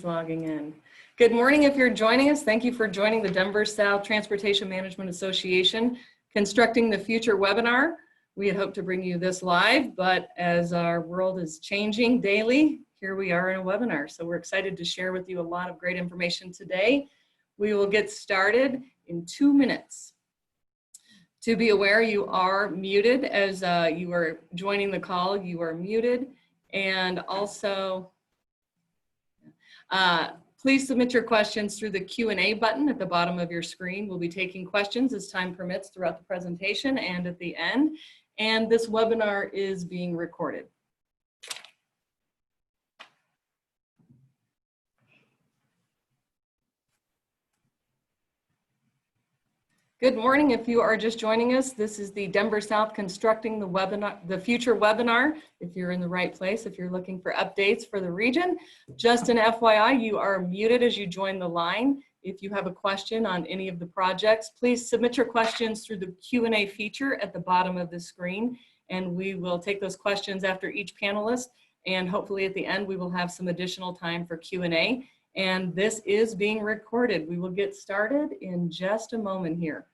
Logging in. Good morning if you're joining us. Thank you for joining the Denver South Transportation Management Association Constructing the Future webinar. We had hoped to bring you this live, but as our world is changing daily, here we are in a webinar. So we're excited to share with you a lot of great information today. We will get started in 2 minutes. To be aware, you are muted as you are joining the call. You are muted, and also please submit your questions through the Q&A button at the bottom of your screen. We'll be taking questions as time permits throughout the presentation and at the end. And this webinar is being recorded. Good morning. If you are just joining us, this is the Denver South Constructing the Future webinar. If you're in the right place, if you're looking for updates for the region, just an FYI, you are muted as you join the line. If you have a question on any of the projects, please submit your questions through the Q&A feature at the bottom of the screen, and we will take those questions after each panelist, and hopefully at the end we will have some additional time for Q&A. And this is being recorded. We will get started in just a moment here.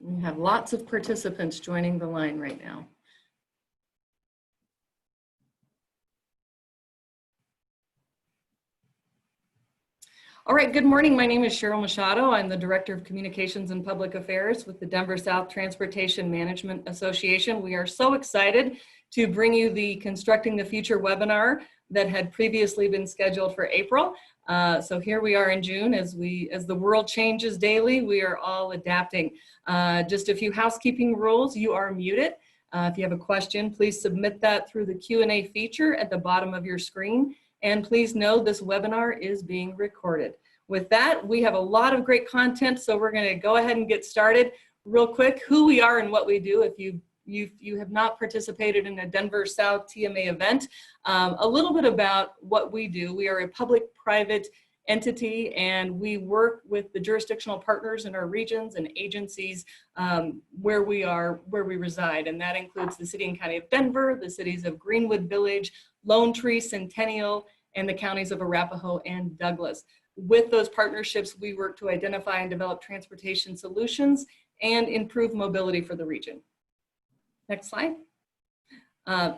We have lots of participants joining the line right now. All right, good morning. My name is Cheryl Machado. I'm the Director of Communications and Public Affairs with the Denver South Transportation Management Association. We are so excited to bring you the Constructing the Future webinar that had previously been scheduled for April. So here we are in June. As the world changes daily, we are all adapting. Just a few housekeeping rules. You are muted. If you have a question, please submit that through the Q&A feature at the bottom of your screen. And please know this webinar is being recorded. With that, we have a lot of great content, so we're going to go ahead and get started. Real quick, who we are and what we do. If you have not participated in a Denver South TMA event, a little bit about what we do. We are a public-private entity, and we work with the jurisdictional partners in our regions and agencies where we reside, and that includes the City and County of Denver, the cities of Greenwood Village, Lone Tree, Centennial, and the counties of Arapahoe and Douglas. With those partnerships, we work to identify and develop transportation solutions and improve mobility for the region. Next slide.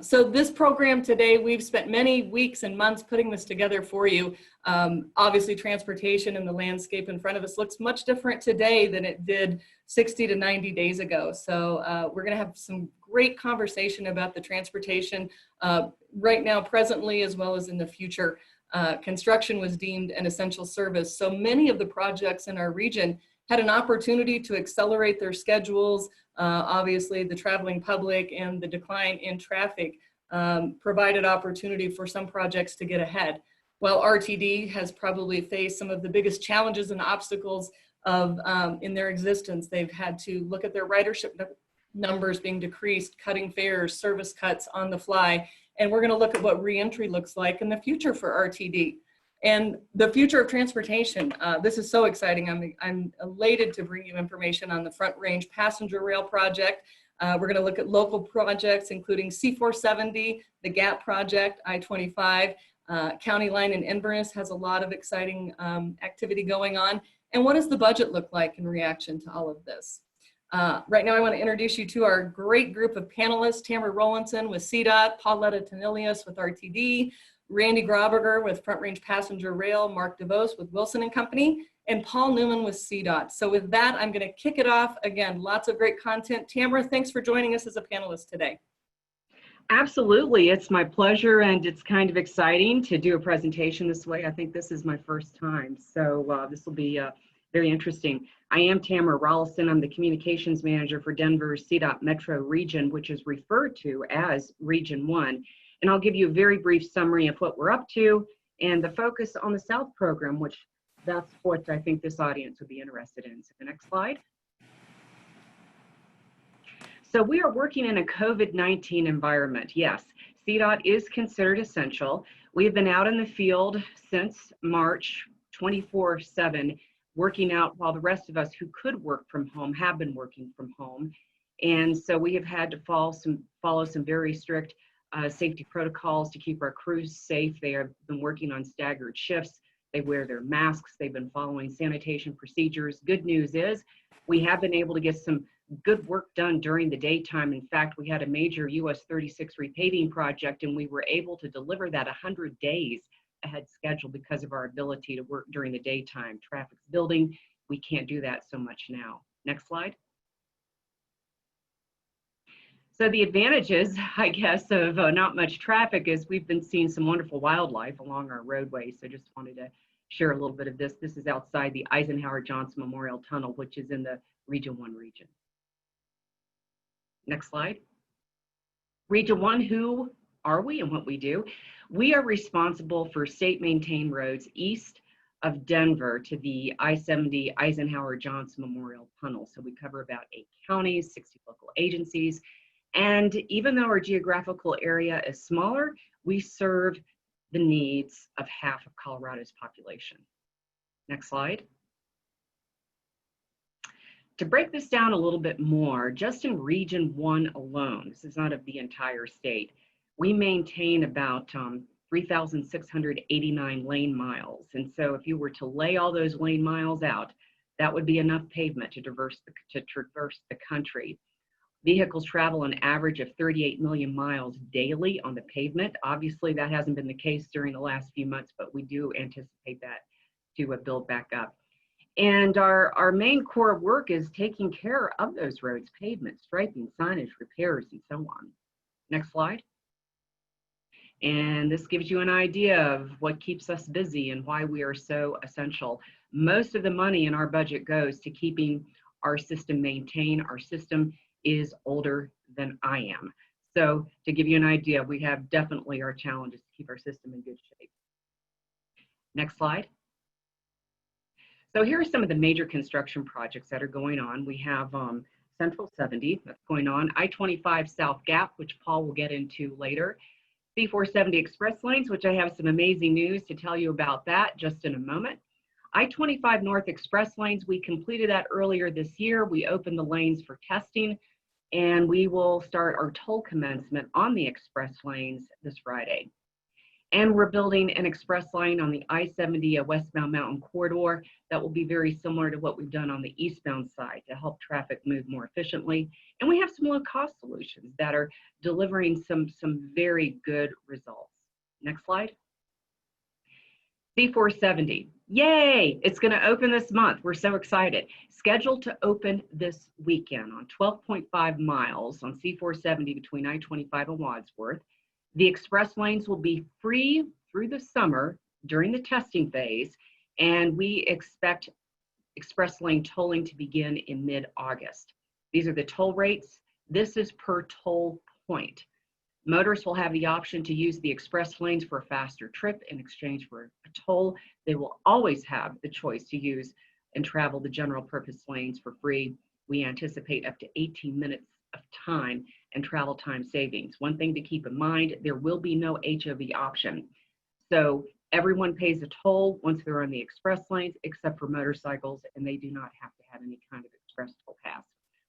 So this program today, we've spent many weeks and months putting this together for you. Obviously, transportation and the landscape in front of us looks much different today than it did 60 to 90 days ago. So we're going to have some great conversation about the transportation right now, presently, as well as in the future. Construction was deemed an essential service. So many of the projects in our region had an opportunity to accelerate their schedules. Obviously, the traveling public and the decline in traffic provided opportunity for some projects to get ahead. While RTD has probably faced some of the biggest challenges and obstacles in their existence, they've had to look at their ridership numbers being decreased, cutting fares, service cuts on the fly, and we're going to look at what reentry looks like in the future for RTD. And the future of transportation, this is so exciting. I'm elated to bring you information on the Front Range Passenger Rail Project. We're going to look at local projects, including C470, the GAP project, I-25, County Line in Inverness has a lot of exciting activity going on. And what does the budget look like in reaction to all of this? Right now, I want to introduce you to our great group of panelists: Tamara Rowlandson with CDOT, Pauletta Tanilius with RTD, Randy Graberger with Front Range Passenger Rail, Mark DeVos with Wilson Company, and Paul Newman with CDOT. So with that, I'm going to kick it off. Again, lots of great content. Tamara, thanks for joining us as a panelist today. Absolutely. It's my pleasure, and it's kind of exciting to do a presentation this way. I think this is my first time, so this will be very interesting. I am Tamara Rowlandson. I'm the Communications Manager for Denver's CDOT Metro Region, which is referred to as Region 1. And I'll give you a very brief summary of what we're up to and the focus on the South program, which that's what I think this audience would be interested in. So the next slide. So we are working in a COVID-19 environment. Yes, CDOT is considered essential. We have been out in the field since March 24/7, working out while the rest of us who could work from home have been working from home. And so we have had to follow some very strict safety protocols to keep our crews safe. They have been working on staggered shifts. They wear their masks. They've been following sanitation procedures. Good news is we have been able to get some good work done during the daytime. In fact, we had a major US 36 repaving project, and we were able to deliver that 100 days ahead schedule because of our ability to work during the daytime. Traffic's building. We can't do that so much now. Next slide. So the advantages, I guess, of not much traffic is we've been seeing some wonderful wildlife along our roadways. So just wanted to share a little bit of this. This is outside the Eisenhower Johnson Memorial Tunnel, which is in the Region 1 region. Next slide. Region 1, who are we and what we do? We are responsible for state-maintained roads east of Denver to the I-70 Eisenhower Johnson Memorial Tunnel. So we cover about 8 counties, 60 local agencies. And even though our geographical area is smaller, we serve the needs of half of Colorado's population. Next slide. To break this down a little bit more, just in Region 1 alone, this is not of the entire state, we maintain about 3,689 lane miles. And so if you were to lay all those lane miles out, that would be enough pavement to traverse the country. Vehicles travel an average of 38 million miles daily on the pavement. Obviously, that hasn't been the case during the last few months, but we do anticipate that to build back up. And our main core of work is taking care of those roads, pavement, striping, signage, repairs, and so on. Next slide. And this gives you an idea of what keeps us busy and why we are so essential. Most of the money in our budget goes to keeping our system maintained. Our system is older than I am. So to give you an idea, we have definitely our challenges to keep our system in good shape. Next slide. So here are some of the major construction projects that are going on. We have Central 70 that's going on, I-25 South Gap, which Paul will get into later, C-470 Express Lanes, which I have some amazing news to tell you about that just in a moment. I-25 North Express Lanes, we completed that earlier this year. We opened the lanes for testing, and we will start our toll commencement on the express lanes this Friday. And we're building an express lane on the I-70 westbound mountain corridor that will be very similar to what we've done on the eastbound side to help traffic move more efficiently. And we have some low-cost solutions that are delivering some very good results. Next slide. C-470, yay, it's gonna open this month. We're so excited. Scheduled to open this weekend on 12.5 miles on C-470 between I-25 and Wadsworth. The express lanes will be free through the summer during the testing phase, and we expect express lane tolling to begin in mid-August. These are the toll rates. This is per toll point. Motorists will have the option to use the express lanes for a faster trip in exchange for a toll. They will always have the choice to use and travel the general purpose lanes for free. We anticipate up to 18 minutes of time and travel time savings. One thing to keep in mind, there will be no HOV option. So everyone pays a toll once they're on the express lanes, except for motorcycles, and they do not have to have any kind of express toll pass.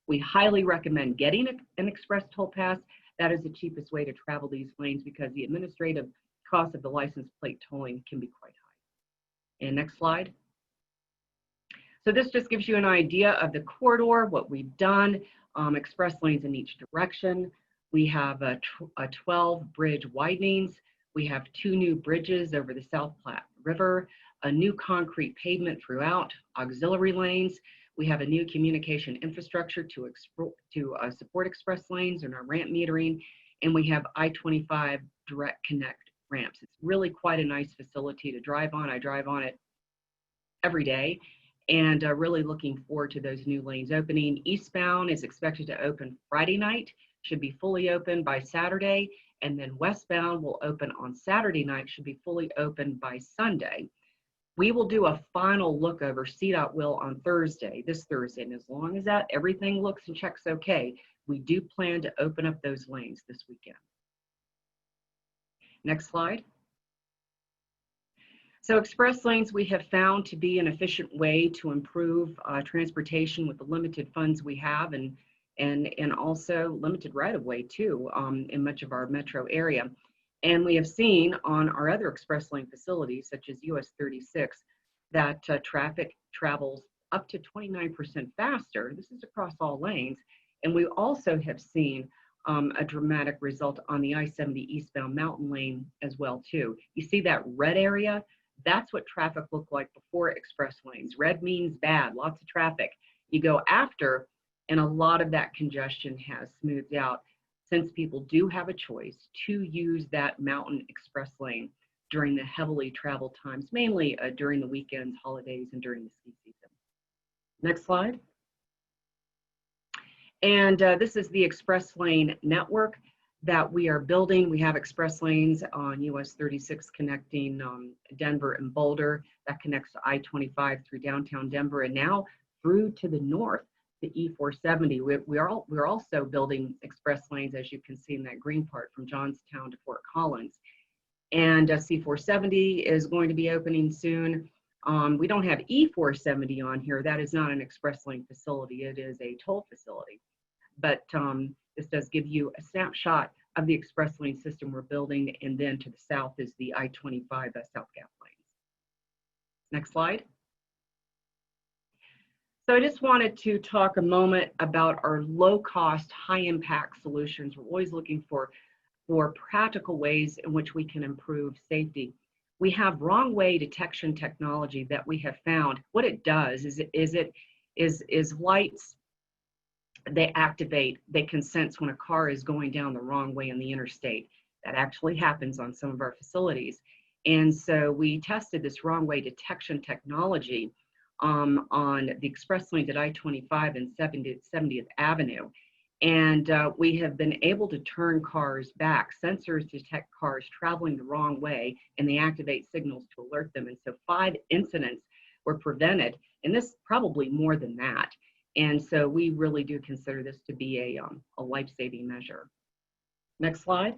We highly recommend getting an express toll pass. That is the cheapest way to travel these lanes because the administrative cost of the license plate tolling can be quite high. And next slide. So this just gives you an idea of the corridor, what we've done. Express lanes in each direction. We have a 12 bridge widenings. We have 2 new bridges over the South Platte River, a new concrete pavement throughout, auxiliary lanes. We have a new communication infrastructure to support express lanes and our ramp metering, and we have I-25 direct connect ramps. It's really quite a nice facility to drive on. I drive on it every day. And really looking forward to those new lanes opening. Eastbound is expected to open Friday night, should be fully open by Saturday, and then westbound will open on Saturday night, should be fully open by Sunday. We will do a final look over, CDOT will on Thursday, this Thursday, and as long as that everything looks and checks okay, we do plan to open up those lanes this weekend. Next slide. So express lanes we have found to be an efficient way to improve transportation with the limited funds we have, and and also limited right-of-way too in much of our metro area. And we have seen on our other express lane facilities, such as US 36, that traffic travels up to 29% faster. This is across all lanes. And we also have seen a dramatic result on the I-70 eastbound mountain lane as well too. You see that red area? That's what traffic looked like before express lanes. Red means bad, lots of traffic. You go after, and a lot of that congestion has smoothed out since people do have a choice to use that mountain express lane during the heavily traveled times, mainly during the weekends, holidays, and during the ski season. Next slide. And this is the express lane network that we are building. We have express lanes on US 36 connecting Denver and Boulder. That connects to I-25 through downtown Denver, and now through to the north, the E470. We're also building express lanes, as you can see in that green part, from Johnstown to Fort Collins. And C470 is going to be opening soon. We don't have E470 on here. That is not an express lane facility. It is a toll facility. But this does give you a snapshot of the express lane system we're building. And then to the south is the I-25 South Gap lanes. Next slide. So I just wanted to talk a moment about our low-cost, high-impact solutions. We're always looking for practical ways in which we can improve safety. We have wrong way detection technology that we have found. What it does is lights, they activate, they can sense when a car is going down the wrong way in the interstate. That actually happens on some of our facilities. And so we tested this wrong way detection technology on the express lanes at I-25 and 70th Avenue. And we have been able to turn cars back. Sensors detect cars traveling the wrong way, and they activate signals to alert them. And so 5 incidents were prevented, and this probably more than that. And so we really do consider this to be a life-saving measure. Next slide.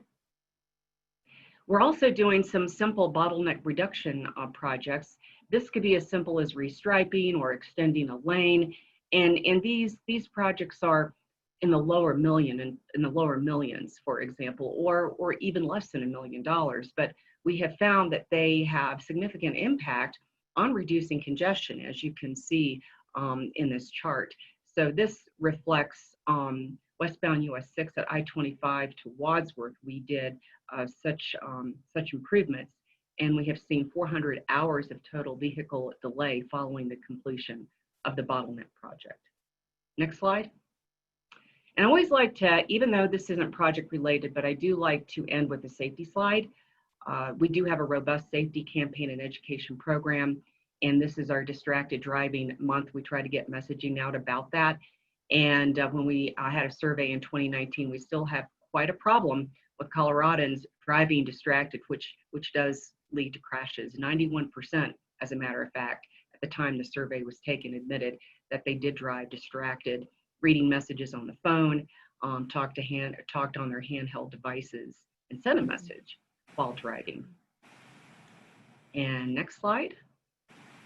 We're also doing some simple bottleneck reduction projects. This could be as simple as restriping or extending a lane. And these projects are in the lower millions, for example, or even less than $1 million. But we have found that they have significant impact on reducing congestion, as you can see in this chart. So this reflects westbound US 6 at I-25 to Wadsworth. We did such improvements, and we have seen 400 hours of total vehicle delay following the completion of the bottleneck project. Next slide. And I always like to, even though this isn't project related, but I do like to end with a safety slide. We do have a robust safety campaign and education program, and this is our Distracted Driving Month. We try to get messaging out about that. And when we had a survey in 2019, we still have quite a problem with Coloradans driving distracted, which does lead to crashes. 91%, as a matter of fact, at the time the survey was taken, admitted that they did drive distracted, reading messages on the phone, talked on their handheld devices, and sent a message while driving. And next slide.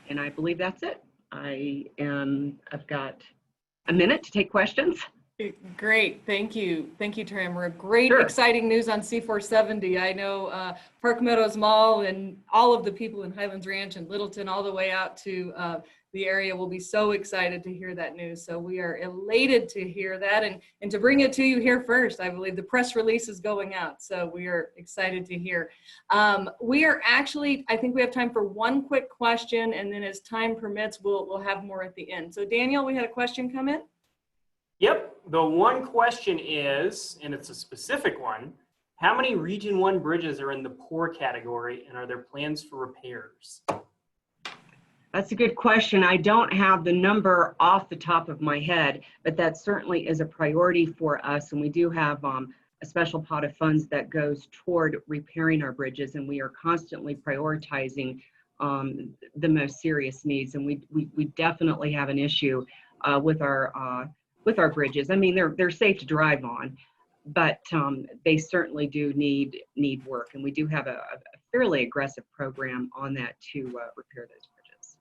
And I believe that's it. I've got a minute to take questions. Great, thank you, Tamara. Great, Sure. Exciting news on C470. I know Park Meadows Mall and all of the people in Highlands Ranch and Littleton, all the way out to the area, will be so excited to hear that news. So we are elated to hear that and to bring it to you here first. I believe the press release is going out, so we are excited to hear. We are actually, I think we have time for one quick question, and then as time permits, we'll have more at the end. So Daniel, we had a question come in. Yep, the one question is, and it's a specific one, how many Region 1 bridges are in the poor category, and are there plans for repairs? That's a good question. I don't have the number off the top of my head, but that certainly is a priority for us. And we do have a special pot of funds that goes toward repairing our bridges, and we are constantly prioritizing the most serious needs. And we definitely have an issue with our bridges. I mean, they're safe to drive on, but they certainly do need work. And we do have a fairly aggressive program on that to repair those bridges.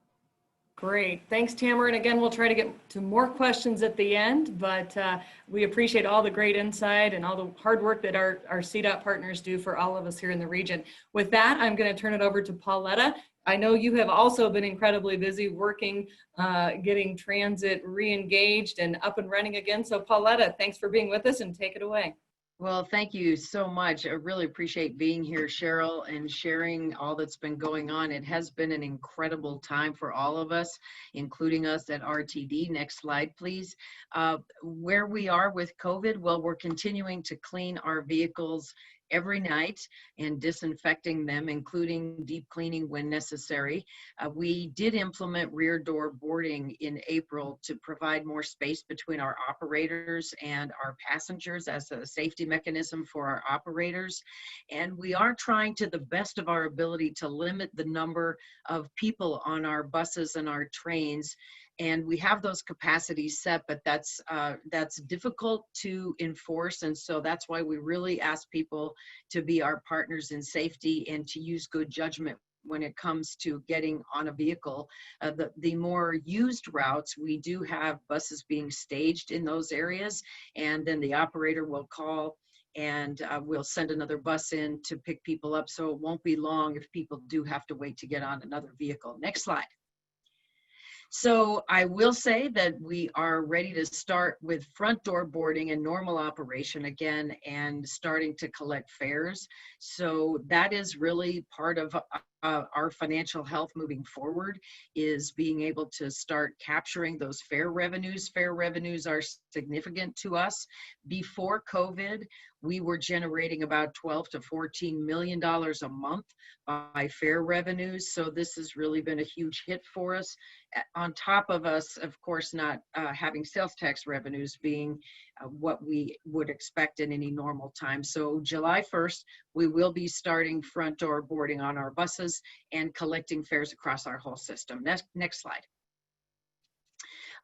Great. Thanks, Tamara. And again, we'll try to get to more questions at the end, but we appreciate all the great insight and all the hard work that our CDOT partners do for all of us here in the region. With that, I'm going to turn it over to Pauletta. I know you have also been incredibly busy working, getting transit re-engaged and up and running again. So Pauletta, thanks for being with us, and take it away. Well, thank you so much. I really appreciate being here, Cheryl, and sharing all that's been going on. It has been an incredible time for all of us, including us at RTD. Next slide, please. Where we are with COVID, well, we're continuing to clean our vehicles every night and disinfecting them, including deep cleaning when necessary. We did implement rear door boarding in April to provide more space between our operators and our passengers as a safety mechanism for our operators. And we are trying to the best of our ability to limit the number of people on our buses and our trains. And we have those capacities set, but that's difficult to enforce. And so that's why we really ask people to be our partners in safety and to use good judgment when it comes to getting on a vehicle. The more used routes, we do have buses being staged in those areas, and then the operator will call and we'll send another bus in to pick people up. So it won't be long if people do have to wait to get on another vehicle. Next slide. So I will say that we are ready to start with front door boarding and normal operation again and starting to collect fares. So that is really part of our financial health moving forward, is being able to start capturing those fare revenues. Fare revenues are significant to us. Before COVID, we were generating about $12 to $14 million a month by fare revenues. So this has really been a huge hit for us. On top of us, of course, not having sales tax revenues being what we would expect in any normal time. So July 1st, we will be starting front door boarding on our buses and collecting fares across our whole system. Next slide.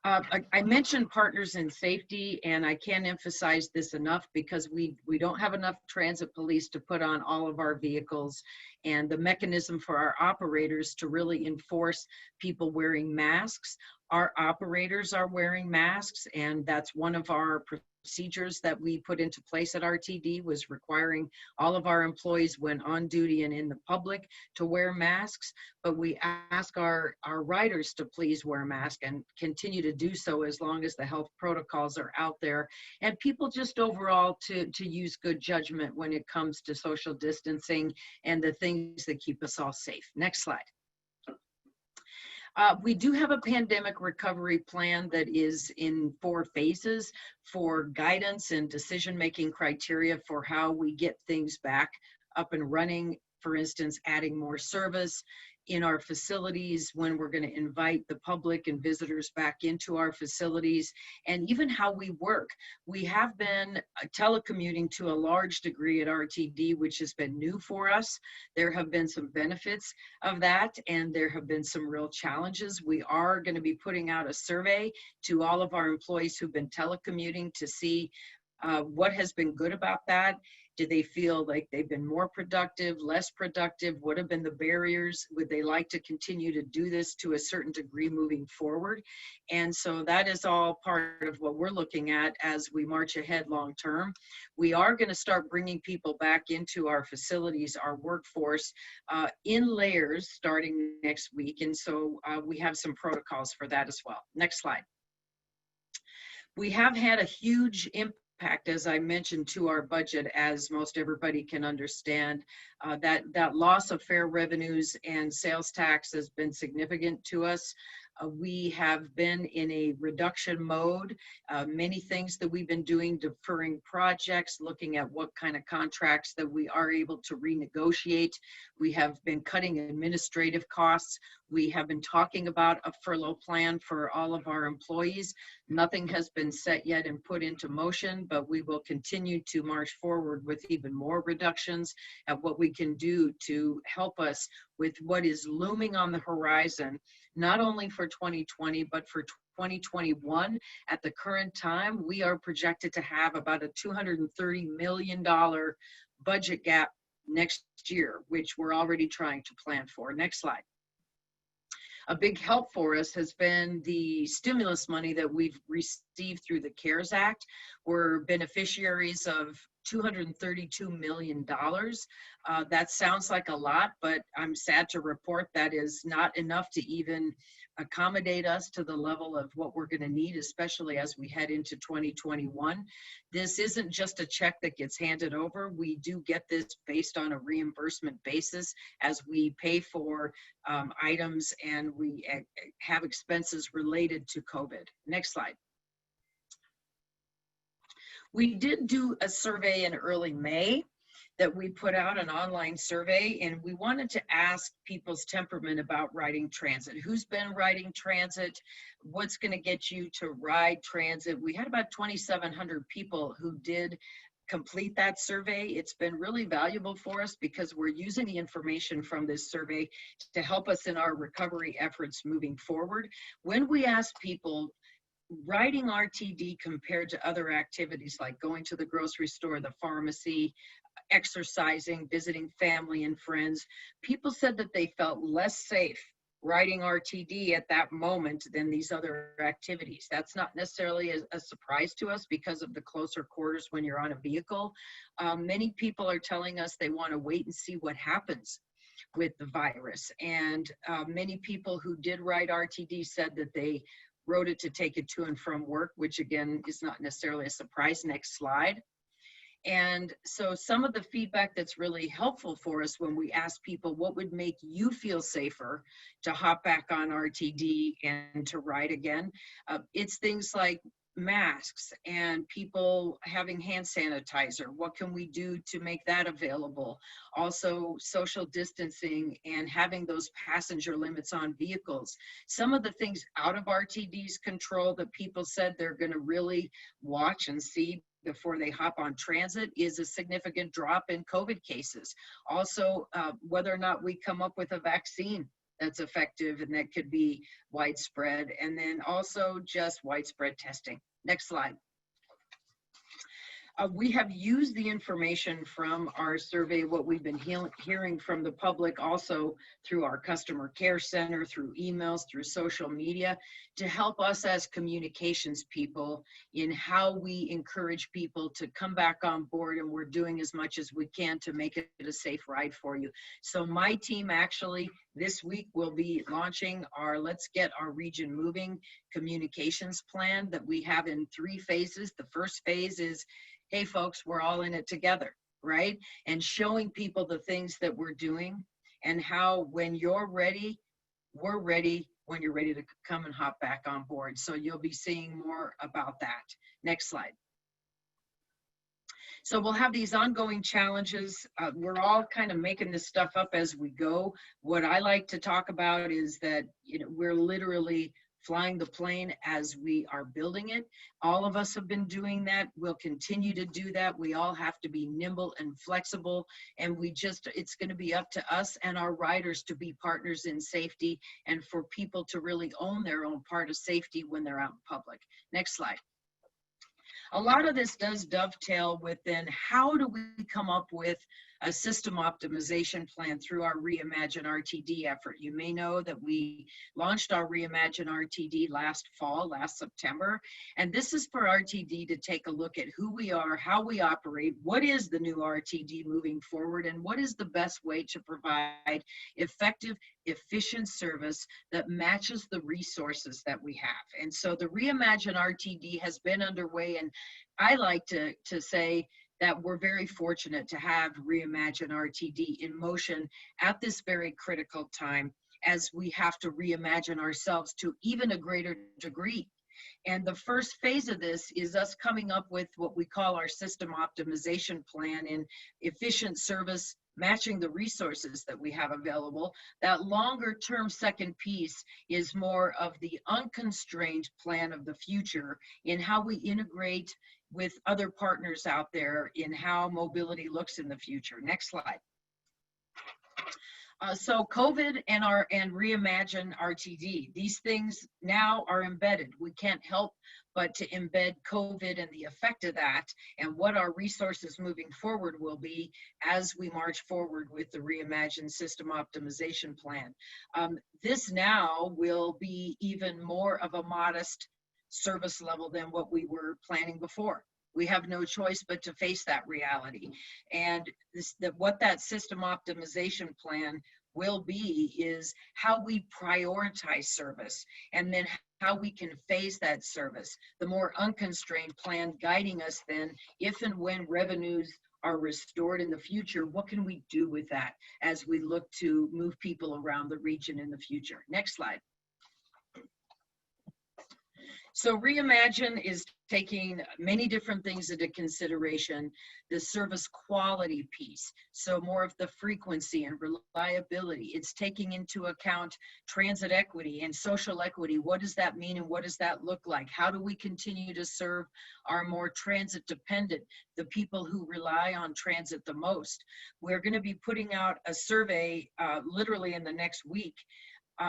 I mentioned partners in safety, and I can't emphasize this enough because we don't have enough transit police to put on all of our vehicles, and the mechanism for our operators to really enforce people wearing masks. Our operators are wearing masks, and that's one of our procedures that we put into place at RTD, was requiring all of our employees when on duty and in the public to wear masks. But we ask our riders to please wear a mask and continue to do so as long as the health protocols are out there. And people just overall to use good judgment when it comes to social distancing and the things that keep us all safe. Next slide. We do have a pandemic recovery plan that is in 4 phases for guidance and decision-making criteria for how we get things back up and running. For instance, adding more service in our facilities, when we're going to invite the public and visitors back into our facilities, and even how we work. We have been telecommuting to a large degree at RTD, which has been new for us. There have been some benefits of that, and there have been some real challenges. We are going to be putting out a survey to all of our employees who've been telecommuting to see what has been good about that. Do they feel like they've been more productive, less productive? What have been the barriers? Would they like to continue to do this to a certain degree moving forward? And so that is all part of what we're looking at as we march ahead long term. We are going to start bringing people back into our facilities, our workforce, in layers starting next week. And so we have some protocols for that as well. Next slide. We have had a huge impact, as I mentioned, to our budget, as most everybody can understand. That loss of fare revenues and sales tax has been significant to us. We have been in a reduction mode. Many things that we've been doing, deferring projects, looking at what kind of contracts that we are able to renegotiate. We have been cutting administrative costs. We have been talking about a furlough plan for all of our employees. Nothing has been set yet and put into motion, but we will continue to march forward with even more reductions at what we can do to help us with what is looming on the horizon, not only for 2020, but for 2021. At the current time, we are projected to have about a $230 million budget gap next year, which we're already trying to plan for. Next slide. A big help for us has been the stimulus money that we've received through the CARES Act. We're beneficiaries of $232 million. That sounds like a lot, but I'm sad to report that is not enough to even accommodate us to the level of what we're going to need, especially as we head into 2021. This isn't just a check that gets handed over. We do get this based on a reimbursement basis as we pay for items and we have expenses related to COVID. Next slide. We did do a survey in early May that we put out, an online survey, and we wanted to ask people's temperament about riding transit. Who's been riding transit? What's going to get you to ride transit? We had about 2,700 people who did complete that survey. It's been really valuable for us because we're using the information from this survey to help us in our recovery efforts moving forward. When we ask people, riding RTD compared to other activities like going to the grocery store, the pharmacy, exercising, visiting family and friends, people said that they felt less safe riding RTD at that moment than these other activities. That's not necessarily a surprise to us because of the closer quarters when you're on a vehicle. Many people are telling us they want to wait and see what happens with the virus. And many people who did ride RTD said that they rode it to take it to and from work, which again is not necessarily a surprise. Next slide. And so some of the feedback that's really helpful for us when we ask people what would make you feel safer to hop back on RTD and to ride again, it's things like masks and people having hand sanitizer. What can we do to make that available? Also social distancing and having those passenger limits on vehicles. Some of the things out of RTD's control that people said they're going to really watch and see before they hop on transit is a significant drop in COVID cases. Also, whether or not we come up with a vaccine that's effective and that could be widespread, and then also just widespread testing. Next slide. We have used the information from our survey, what we've been hearing from the public, also through our customer care center, through emails, through social media, to help us as communications people in how we encourage people to come back on board, and we're doing as much as we can to make it a safe ride for you. So my team actually this week will be launching our Let's Get Our Region Moving communications plan that we have in 3 phases. The first phase is, hey folks, we're all in it together, right? And showing people the things that we're doing and how when you're ready, we're ready when you're ready to come and hop back on board. So you'll be seeing more about that. Next slide. So we'll have these ongoing challenges. We're all kind of making this stuff up as we go. What I like to talk about is that, you know, we're literally flying the plane as we are building it. All of us have been doing that. We'll continue to do that. We all have to be nimble and flexible, and it's going to be up to us and our riders to be partners in safety and for people to really own their own part of safety when they're out in public. Next slide. A lot of this does dovetail within how do we come up with a system optimization plan through our Reimagine RTD effort. You may know that we launched our Reimagine RTD last fall, last September, and this is for RTD to take a look at who we are, how we operate, what is the new RTD moving forward, and what is the best way to provide effective, efficient service that matches the resources that we have. And so the Reimagine RTD has been underway, and I like to say that we're very fortunate to have Reimagine RTD in motion at this very critical time as we have to reimagine ourselves to even a greater degree. And the first phase of this is us coming up with what we call our system optimization plan in efficient service, matching the resources that we have available. That longer term second piece is more of the unconstrained plan of the future in how we integrate with other partners out there in how mobility looks in the future. Next slide. So COVID and Reimagine RTD, these things now are embedded. We can't help but to embed COVID and the effect of that and what our resources moving forward will be as we march forward with the Reimagine System Optimization Plan. This now will be even more of a modest service level than what we were planning before. We have no choice but to face that reality. And what that system optimization plan will be is how we prioritize service and then how we can phase that service. The more unconstrained plan guiding us then, if and when revenues are restored in the future, what can we do with that as we look to move people around the region in the future? Next slide. So Reimagine is taking many different things into consideration, the service quality piece, so more of the frequency and reliability. It's taking into account transit equity and social equity. What does that mean and what does that look like? How do we continue to serve our more transit dependent, the people who rely on transit the most? We're going to be putting out a survey literally in the next week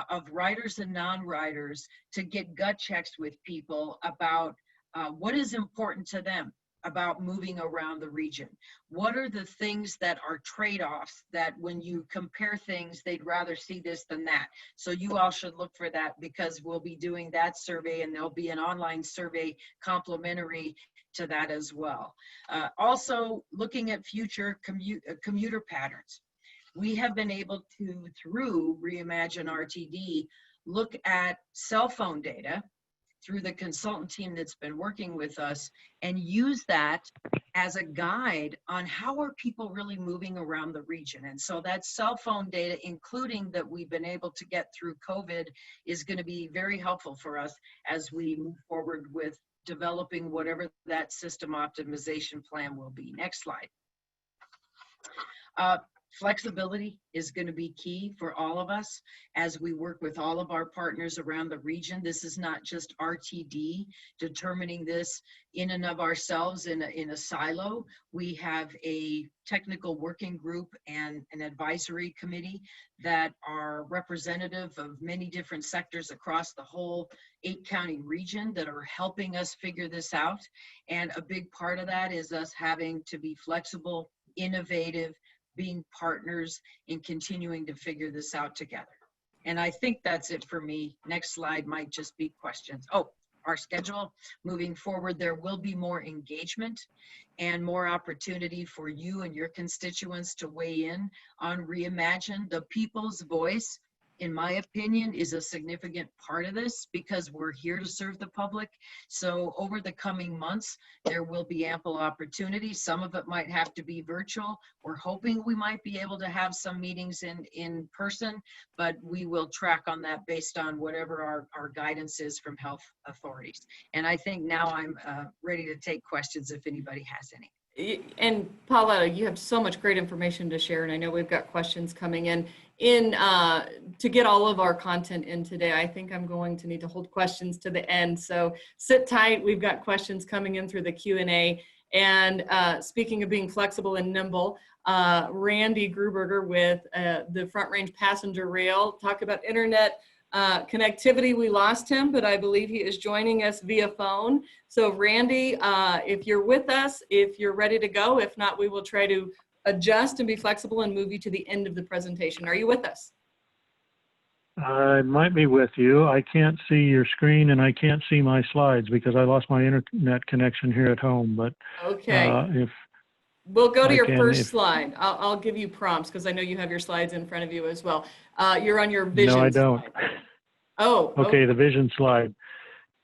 of riders and non-riders to get gut checks with people about what is important to them about moving around the region. What are the things that are trade-offs that when you compare things, they'd rather see this than that? So you all should look for that because we'll be doing that survey and there'll be an online survey complementary to that as well. Also looking at future commuter patterns. We have been able to, through Reimagine RTD, look at cell phone data through the consultant team that's been working with us and use that as a guide on how are people really moving around the region. And so that cell phone data, including that we've been able to get through COVID, is going to be very helpful for us as we move forward with developing whatever that system optimization plan will be. Next slide. Flexibility is going to be key for all of us as we work with all of our partners around the region. This is not just RTD determining this in and of ourselves in a silo. We have a technical working group and an advisory committee that are representative of many different sectors across the whole 8-county region that are helping us figure this out. And a big part of that is us having to be flexible, innovative, being partners in continuing to figure this out together. And I think that's it for me. Next slide might just be questions. Oh, our schedule moving forward, there will be more engagement and more opportunity for you and your constituents to weigh in on Reimagine. The people's voice, in my opinion, is a significant part of this because we're here to serve the public. So over the coming months, there will be ample opportunity. Some of it might have to be virtual. We're hoping we might be able to have some meetings in person, but we will track on that based on whatever our guidance is from health authorities. And I think now I'm ready to take questions if anybody has any. And Paula, you have so much great information to share, and I know we've got questions coming in. To get all of our content in today, I think I'm going to need to hold questions to the end. So sit tight. We've got questions coming in through the Q&A. And speaking of being flexible and nimble, Randy Gruberger with the Front Range Passenger Rail, talk about internet connectivity. We lost him, but I believe he is joining us via phone. So Randy, if you're with us, if you're ready to go, if not, we will try to adjust and be flexible and move you to the end of the presentation. Are you with us? I might be with you. I can't see your screen and I can't see my slides because I lost my internet connection here at home. But okay, if we'll go to your first slide. I'll give you prompts because I know you have your slides in front of you as well. You're on your vision. No, I don't. Slide. Oh, okay, the vision slide.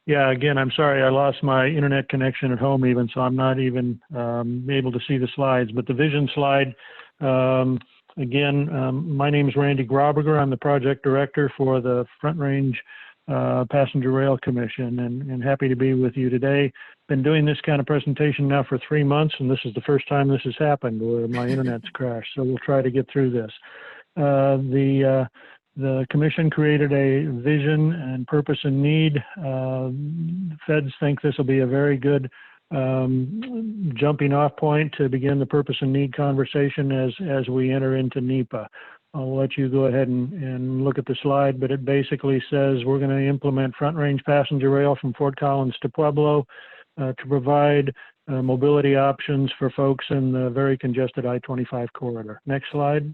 Yeah, again, I'm sorry, I lost my internet connection at home even, so I'm not even able to see the slides. But the vision slide, again, my name is Randy Gruberger. I'm the project director for the Front Range Passenger Rail Commission, and happy to be with you today. Been doing this kind of presentation now for 3 months, and this is the first time this has happened where my internet's crashed, so we'll try to get through this. The commission created a vision and purpose and need. Feds think this will be a very good jumping off point to begin the purpose and need conversation as we enter into NEPA. I'll let you go ahead and look at the slide, but it basically says we're going to implement front range passenger rail from Fort Collins to Pueblo to provide mobility options for folks in the very congested I-25 corridor. Next slide.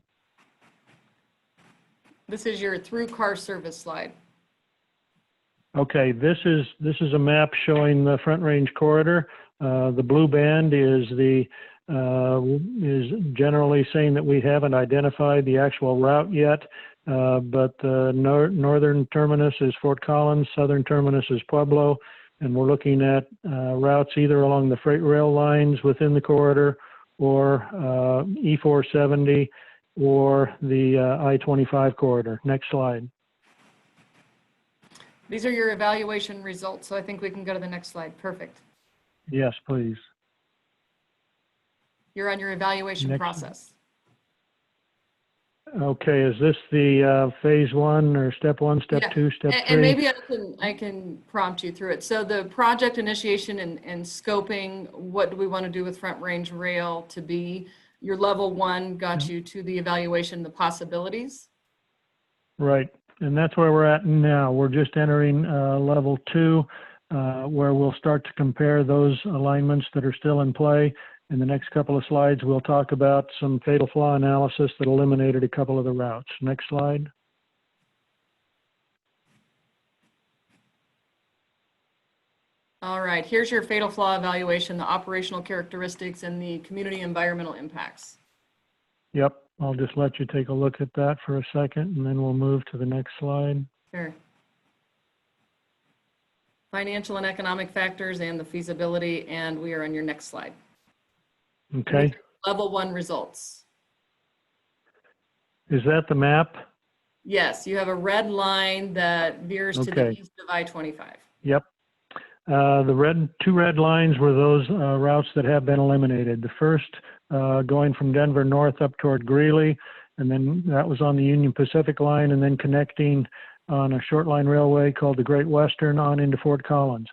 This is your through car service slide. Okay, this is a map showing the Front Range corridor. The blue band is generally saying that we haven't identified the actual route yet, but the northern terminus is Fort Collins, southern terminus is Pueblo, and we're looking at routes either along the freight rail lines within the corridor or E470 or the I-25 corridor. Next slide. These are your evaluation results, so I think we can go to the next slide. Perfect. Yes, please. You're on your evaluation Next. process. Okay, is this the phase one or step one, step Yeah. two, step three? And maybe I can prompt you through it. So the project initiation and scoping, what do we want to do with Front Range Rail to be? Your level one got you to the evaluation, the possibilities. Right, and that's where we're at now. We're just entering level two, where we'll start to compare those alignments that are still in play. In the next couple of slides, we'll talk about some fatal flaw analysis that eliminated a couple of the routes. Next slide. All right, here's your fatal flaw evaluation, the operational characteristics and the community environmental impacts. Yep, I'll just let you take a look at that for a second, and then we'll move to the next slide. Sure. Financial and economic factors and the feasibility, and we are on your next slide. Okay, Level one results. is that the map? Yes, you have a red line that veers to the Okay. east of I-25. Yep. The two red lines were those routes that have been eliminated. The first going from Denver north up toward Greeley, and then that was on the Union Pacific line, and then connecting on a short line railway called the Great Western on into Fort Collins.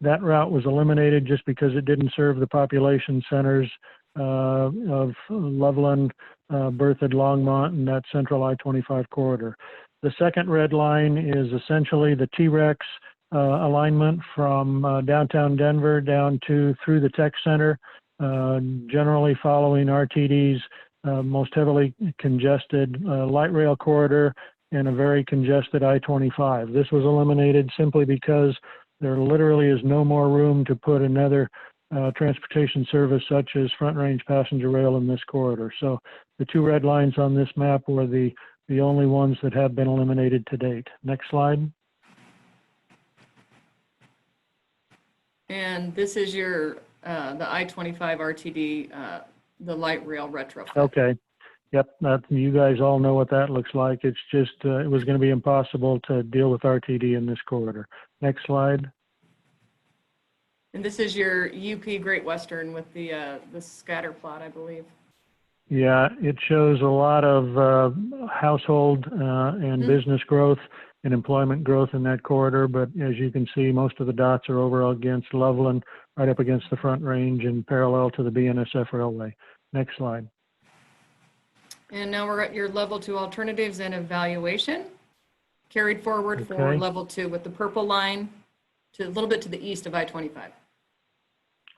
That route was eliminated just because it didn't serve the population centers of Loveland, Berthoud, Longmont, and that central I-25 corridor. The second red line is essentially the T-Rex alignment from downtown Denver down to through the tech center, generally following RTD's most heavily congested light rail corridor and a very congested I-25. This was eliminated simply because there literally is no more room to put another transportation service such as front range passenger rail in this corridor. So the two red lines on this map were the only ones that have been eliminated to date. Next slide. And this is your, the I-25 RTD, the light rail retrofit. Okay. Yep. You guys all know what that looks like. It's just, it was going to be impossible to deal with RTD in this corridor. Next slide. And this is your UP Great Western with the scatter plot, I believe. Yeah, it shows a lot of household and business growth and employment growth in that corridor. But as you can see, most of the dots are over against Loveland, right up against the Front Range and parallel to the BNSF railway. Next slide. And now we're at your level two alternatives and evaluation. Carried forward for level two with the purple line to a little bit to the east of I-25.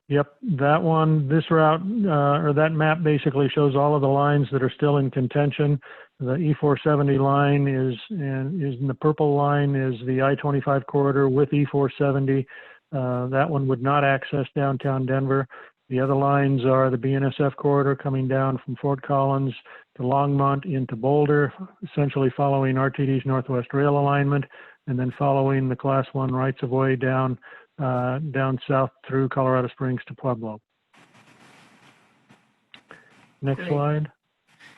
Yep, that one, this route, or that map basically shows all of the lines that are still in contention. The E470 line is in the purple line is the I-25 corridor with E470. That one would not access downtown Denver. The other lines are the BNSF corridor coming down from Fort Collins to Longmont into Boulder, essentially following RTD's Northwest Rail alignment, and then following the Class 1 rights-of-way down south through Colorado Springs to Pueblo. Next slide.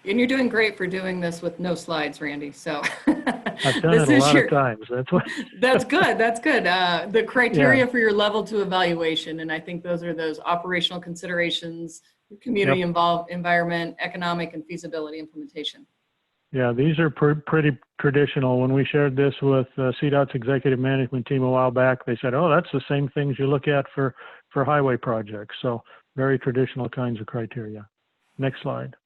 And you're doing great for doing this with no slides, Randy. So I've done it a lot of times. That's what. That's good. That's good. The criteria for your level two evaluation, and I think those are those operational considerations, community environment, economic, and feasibility implementation. Yeah, these are pretty traditional. When we shared this with CDOT's executive management team a while back, they said, oh, that's the same things you look at for highway projects. So very traditional kinds of criteria. Next slide.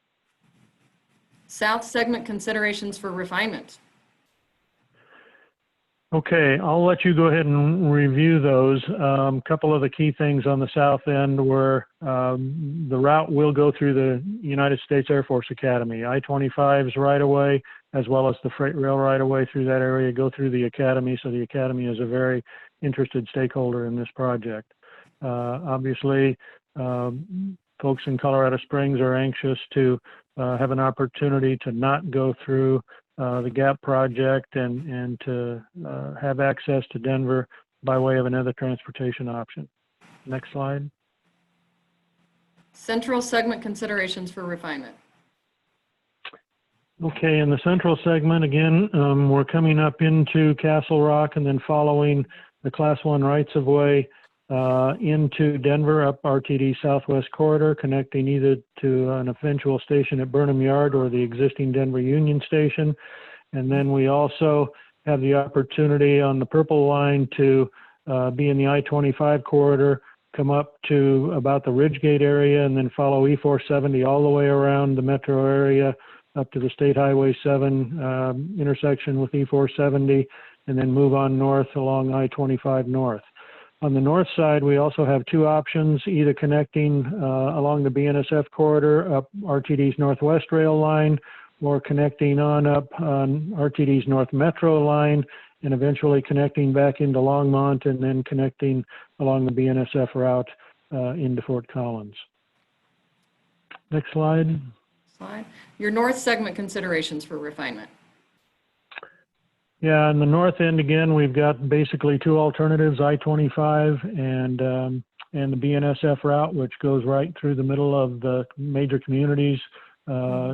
South segment considerations for refinement. Okay, I'll let you go ahead and review those. A couple of the key things on the south end were the route will go through the United States Air Force Academy. I-25's right away, as well as the freight rail right away through that area, go through the Academy. So the Academy is a very interested stakeholder in this project. Obviously, folks in Colorado Springs are anxious to have an opportunity to not go through the GAP project and to have access to Denver by way of another transportation option. Next slide. Central segment considerations for refinement. Okay, in the central segment, again, we're coming up into Castle Rock and then following the Class 1 rights-of-way into Denver up RTD Southwest Corridor, connecting either to an eventual station at Burnham Yard or the existing Denver Union Station. And then we also have the opportunity on the purple line to be in the I-25 corridor, come up to about the Ridgegate area, and then follow E-470 all the way around the metro area up to the State Highway 7 intersection with E-470, and then move on north along I-25 north. On the north side, we also have two options, either connecting along the BNSF corridor up RTD's Northwest Rail line, or connecting on up on RTD's North Metro line, and eventually connecting back into Longmont, and then connecting along the BNSF route into Fort Collins. Next slide. Your north segment considerations for refinement. Yeah, on the north end, again, we've got basically two alternatives, I-25 and the BNSF route, which goes right through the middle of the major communities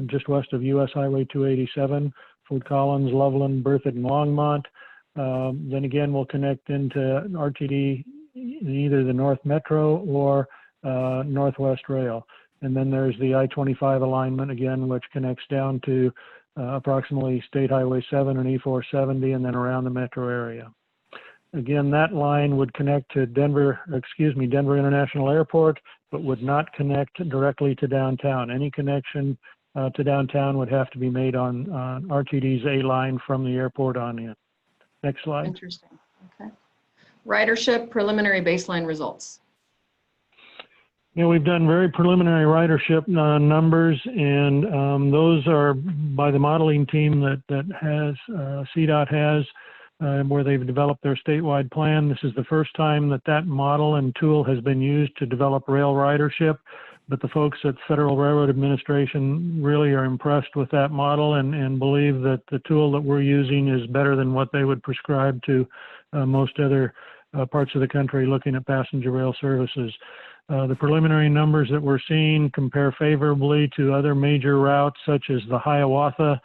just west of US Highway 287, Fort Collins, Loveland, Berthoud, and Longmont. Then again, we'll connect into RTD in either the North Metro or Northwest Rail. And then there's the I-25 alignment again, which connects down to approximately State Highway 7 and E-470, and then around the metro area. Again, that line would connect to Denver International Airport, but would not connect directly to downtown. Any connection to downtown would have to be made on RTD's A line from the airport on in. Next slide. Interesting. Okay. Ridership preliminary baseline results. Yeah, we've done very preliminary ridership numbers, and those are by the modeling team that has CDOT has, where they've developed their statewide plan. This is the first time that model and tool has been used to develop rail ridership, but the folks at Federal Railroad Administration really are impressed with that model and believe that the tool that we're using is better than what they would prescribe to most other parts of the country looking at passenger rail services. The preliminary numbers that we're seeing compare favorably to other major routes, such as the Hiawatha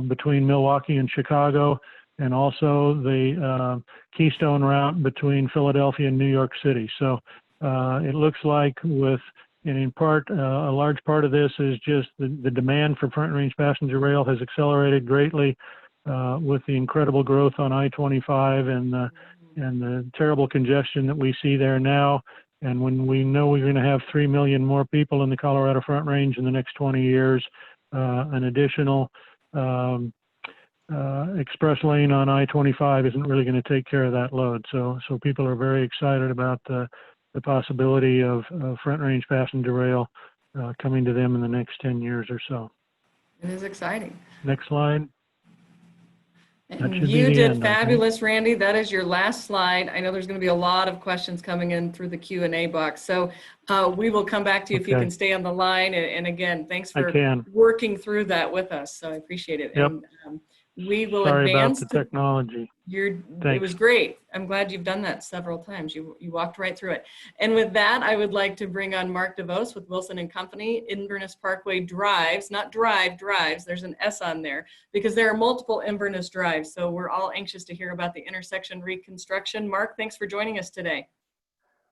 between Milwaukee and Chicago, and also the Keystone route between Philadelphia and New York City. So it looks like and in part, a large part of this is just the demand for front range passenger rail has accelerated greatly with the incredible growth on I-25 and the terrible congestion that we see there now. And when we know we're going to have 3 million more people in the Colorado Front Range in the next 20 years, an additional express lane on I-25 isn't really going to take care of that load. So people are very excited about the possibility of Front Range passenger rail coming to them in the next 10 years or so. It is exciting. Next slide. And you did fabulous, Randy. That is your last slide. I know there's going to be a lot of questions coming in through the Q&A box. So we will come back to you if you can stay on the line. And again, thanks for working through that with us. So I appreciate it. Yep. And we will Sorry advance about the technology. It was great. I'm glad you've done that several times. You walked right through it. And with that, I would like to bring on Mark DeVos with Wilson and Company. Inverness Parkway drives, not drives, there's an S on there, because there are multiple Inverness drives. So we're all anxious to hear about the intersection reconstruction. Mark, thanks for joining us today.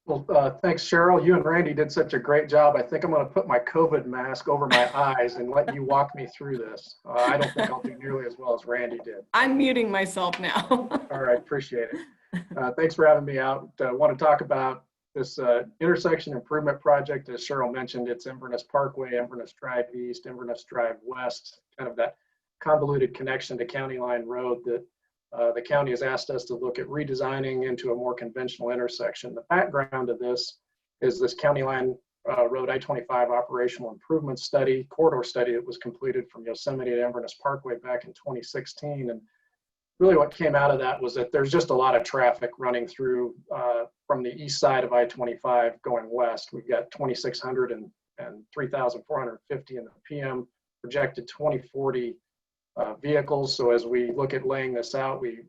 Well, thanks, Cheryl. You and Randy did such a great job. I think I'm going to put my COVID mask over my eyes and let you walk me through this. I don't think I'll do nearly as well as Randy did. I'm muting myself now. All right, appreciate it. Thanks for having me out. I want to talk about This intersection improvement project, as Cheryl mentioned, it's Inverness Parkway, Inverness Drive East, Inverness Drive West, kind of that convoluted connection to County Line Road that the county has asked us to look at redesigning into a more conventional intersection. The background of this is this County Line Road I-25 operational improvement study, corridor study that was completed from Yosemite to Inverness Parkway back in 2016. And really what came out of that was that there's just a lot of traffic running through from the east side of I-25 going west. We've got 2,600 and 3,450 in the PM, projected 2040 vehicles. So as we look at laying this out, we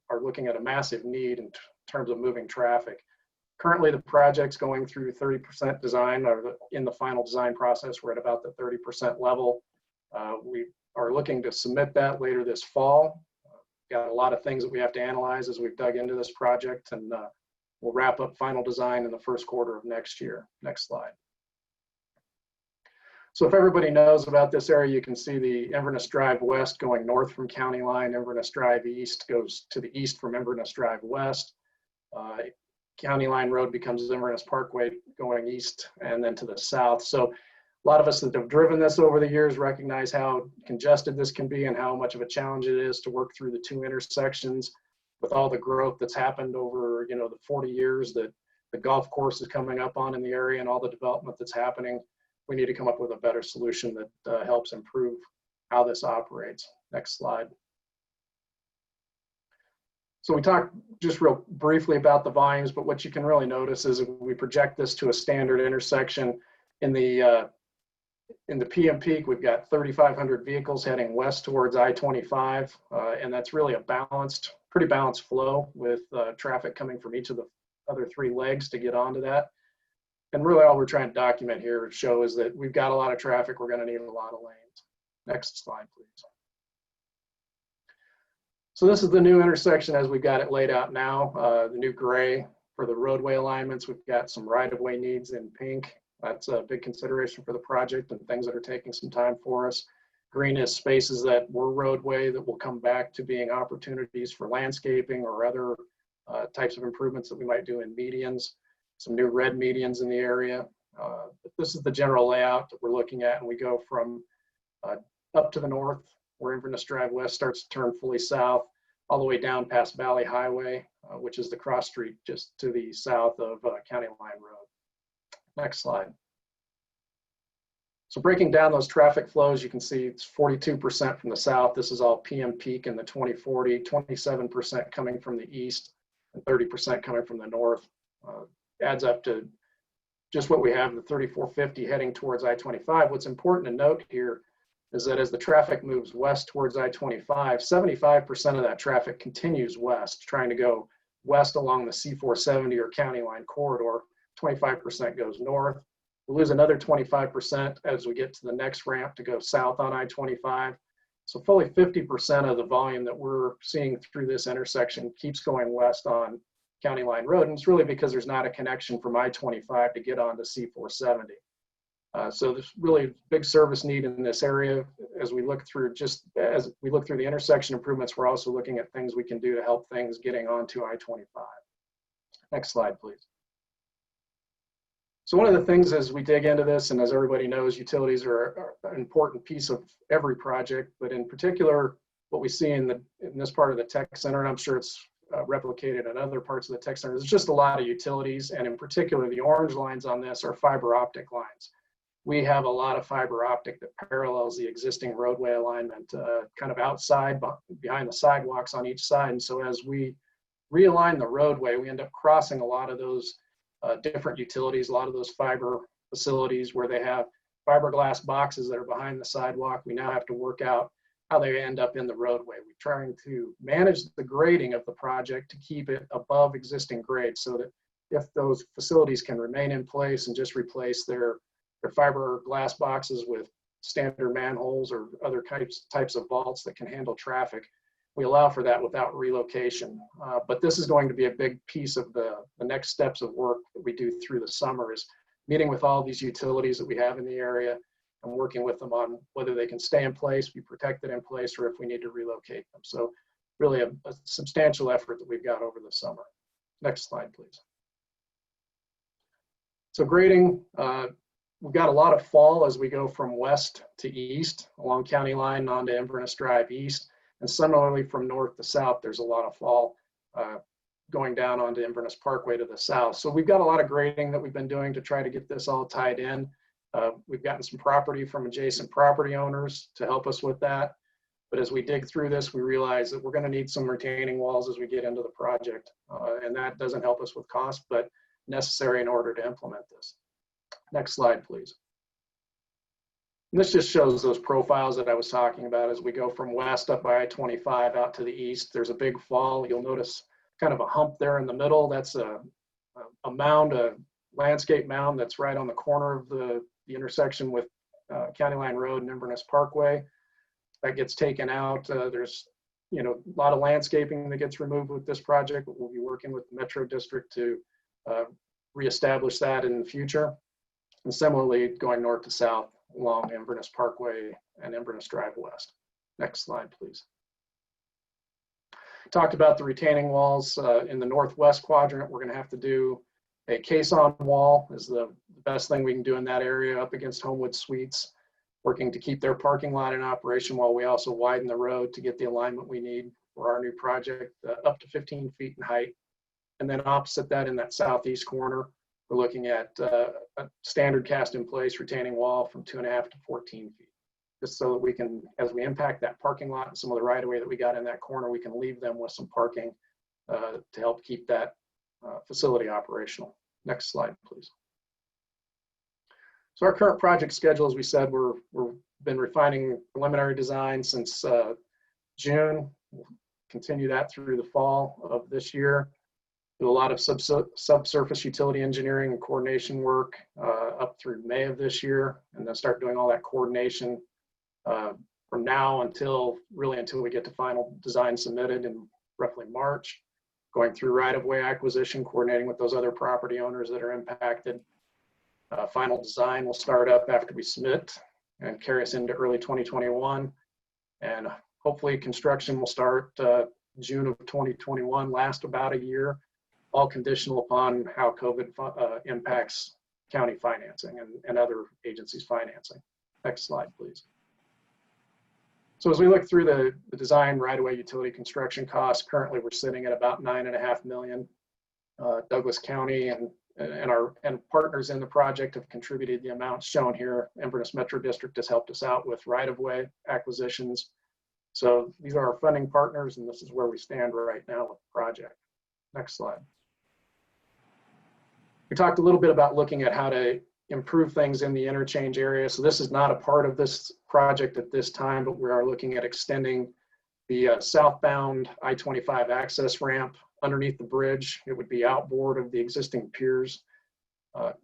are looking at a massive need in terms of moving traffic. Currently, the project's going through 30% design, or in the final design process, we're at about the 30% level. We are looking to submit that later this fall. Got a lot of things that we have to analyze as we've dug into this project, and we'll wrap up final design in the first quarter of next year. Next slide. So if everybody knows about this area, you can see the Inverness Drive West going north from County Line. Inverness Drive East goes to the east from Inverness Drive West. County Line Road becomes Inverness Parkway going east and then to the south. So a lot of us that have driven this over the years recognize how congested this can be and how much of a challenge it is to work through the two intersections with all the growth that's happened over, the 40 years that the golf course is coming up on in the area and all the development that's happening. We need to come up with a better solution that helps improve how this operates. Next slide. So we talked just real briefly about the volumes, but what you can really notice is if we project this to a standard intersection in the PM peak, we've got 3,500 vehicles heading west towards I-25, and that's really a pretty balanced flow with traffic coming from each of the other three legs to get onto that. And really all we're trying to document here show is that we've got a lot of traffic, we're gonna need a lot of lanes. Next slide, please. So this is the new intersection as we've got it laid out now, the new gray for the roadway alignments. We've got some right-of-way needs in pink. That's a big consideration for the project and things that are taking some time for us. Green is spaces that were roadway that will come back to being opportunities for landscaping or other types of improvements that we might do in medians. Some new red medians in the area. This is the general layout that we're looking at, and we go from up to the north where Inverness Drive West starts to turn fully south, all the way down past Valley Highway, which is the cross street just to the south of County Line Road. Next slide. So breaking down those traffic flows, you can see it's 42% from the south. This is all PM peak in the 2040, 27% coming from the east, and 30% coming from the north. Adds up to just what we have, the 3450 heading towards I-25. What's important to note here is that as the traffic moves west towards I-25, 75% of that traffic continues west, trying to go west along the C470 or County Line corridor. 25% goes north. We'll lose another 25% as we get to the next ramp to go south on I-25. So fully 50% of the volume that we're seeing through this intersection keeps going west on County Line Road, and it's really because there's not a connection from I-25 to get onto C470. So there's really big service need in this area. As we look through the intersection improvements, we're also looking at things we can do to help things getting onto I-25. Next slide, please. So one of the things as we dig into this, and as everybody knows, utilities are an important piece of every project, but in particular, what we see in this part of the tech center, and I'm sure it's replicated in other parts of the tech center, there's just a lot of utilities, and in particular, the orange lines on this are fiber optic lines. We have a lot of fiber optic that parallels the existing roadway alignment, kind of outside, behind the sidewalks on each side. And so as we realign the roadway, we end up crossing a lot of those different utilities, a lot of those fiber facilities where they have fiberglass boxes that are behind the sidewalk. We now have to work out how they end up in the roadway. We're trying to manage the grading of the project to keep it above existing grades so that if those facilities can remain in place and just replace their fiberglass boxes with standard manholes or other types of vaults that can handle traffic, we allow for that without relocation. But this is going to be a big piece of the next steps of work that we do through the summer, is meeting with all these utilities that we have in the area and working with them on whether they can stay in place, be protected in place, or if we need to relocate them. So really a substantial effort that we've got over the summer. Next slide, please. So grading, we've got a lot of fall as we go from west to east along County Line onto Inverness Drive east. And similarly from north to south, there's a lot of fall going down onto Inverness Parkway to the south. So we've got a lot of grading that we've been doing to try to get this all tied in. We've gotten some property from adjacent property owners to help us with that. But as we dig through this, we realize that we're going to need some retaining walls as we get into the project. And that doesn't help us with cost, but necessary in order to implement this. Next slide, please. And this just shows those profiles that I was talking about as we go from west up by I-25 out to the east. There's a big fall. You'll notice kind of a hump there in the middle. That's a mound, a landscape mound that's right on the corner of the intersection with County Line Road and Inverness Parkway. That gets taken out. There's a lot of landscaping that gets removed with this project, but we'll be working with the Metro District to reestablish that in the future. And similarly, going north to south along Inverness Parkway and Inverness Drive West. Next slide, please. Talked about the retaining walls in the northwest quadrant. We're going to have to do a caisson wall is the best thing we can do in that area up against Homewood Suites, working to keep their parking lot in operation while we also widen the road to get the alignment we need for our new project up to 15 feet in height. And then opposite that in that southeast corner, we're looking at a standard cast in place retaining wall from 2.5 to 14 feet. Just so that we can, as we impact that parking lot and some of the right of way that we got in that corner, we can leave them with some parking to help keep that facility operational. Next slide, please. So our current project schedule, as we said, we've been refining preliminary design since June. We'll continue that through the fall of this year. Do a lot of subsurface utility engineering and coordination work up through May of this year, and then start doing all that coordination from now until we get to final design submitted in roughly March. Going through right-of-way acquisition, coordinating with those other property owners that are impacted. Final design will start up after we submit and carry us into early 2021. And hopefully construction will start June of 2021, last about a year, all conditional upon how COVID impacts county financing and other agencies' financing. Next slide, please. So as we look through the design right-of-way utility construction costs, currently we're sitting at about $9.5 million. Douglas County and partners in the project have contributed the amounts shown here. Inverness Metro District has helped us out with right-of-way acquisitions. So these are our funding partners, and this is where we stand right now with the project. Next slide. We talked a little bit about looking at how to improve things in the interchange area. So this is not a part of this project at this time, but we are looking at extending the southbound I-25 access ramp underneath the bridge. It would be outboard of the existing piers,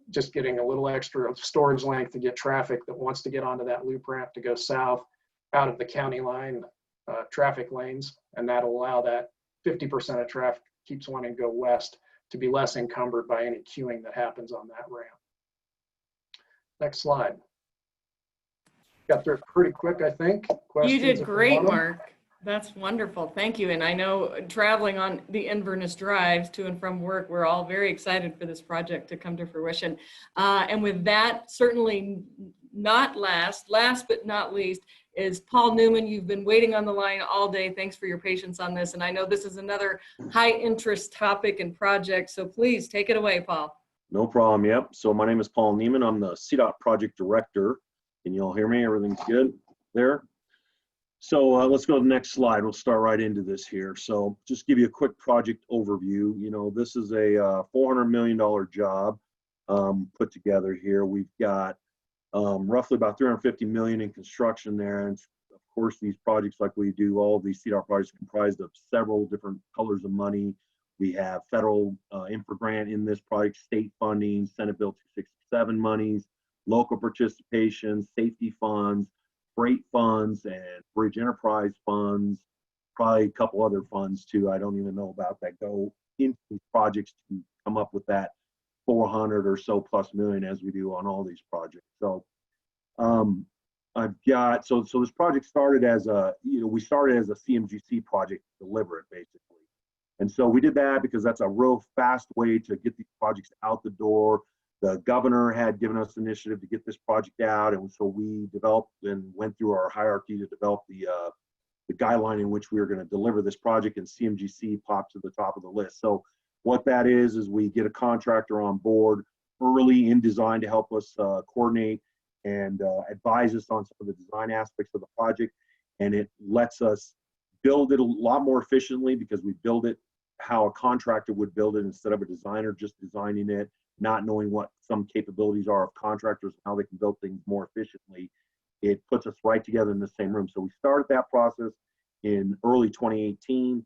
just getting a little extra storage length to get traffic that wants to get onto that loop ramp to go south out of the county line traffic lanes. And that'll allow that 50% of traffic keeps wanting to go west to be less encumbered by any queuing that happens on that ramp. Next slide. Got there pretty quick, I think. You did great, Mark. That's wonderful. Thank you. And I know traveling on the Inverness drives to and from work, we're all very excited for this project to come to fruition. And with that, certainly not last but not least, is Paul Newman. You've been waiting on the line all day. Thanks for your patience on this. And I know this is another high interest topic and project. So please take it away, Paul. No problem. Yep. So my name is Paul Neiman. I'm the CDOT project director. Can you all hear me? Everything's good there? So let's go to the next slide. We'll start right into this here. So just give you a quick project overview. You know, this is a $400 million job put together here. We've got roughly about $350 million in construction there. And of course, these projects, like we do, all of these CDOT projects comprised of several different colors of money. We have federal infra grant in this project, state funding, Senate Bill 267 monies, local participation, safety funds, freight funds, and bridge enterprise funds, probably a couple other funds too. I don't even know about that go into these projects to come up with that 400 or so plus million as we do on all these projects. So I've got, so this project started as a, we started as a CMGC project to deliver it basically. And so we did that because that's a real fast way to get these projects out the door, The governor had given us initiative to get this project out, and so we developed and went through our hierarchy to develop the guideline in which we were going to deliver this project, and CMGC popped to the top of the list. So what that is we get a contractor on board early in design to help us coordinate and advise us on some of the design aspects of the project, and it lets us build it a lot more efficiently because we build it how a contractor would build it instead of a designer just designing it, not knowing what some capabilities are of contractors, how they can build things more efficiently. It puts us right together in the same room. So we started that process in early 2018,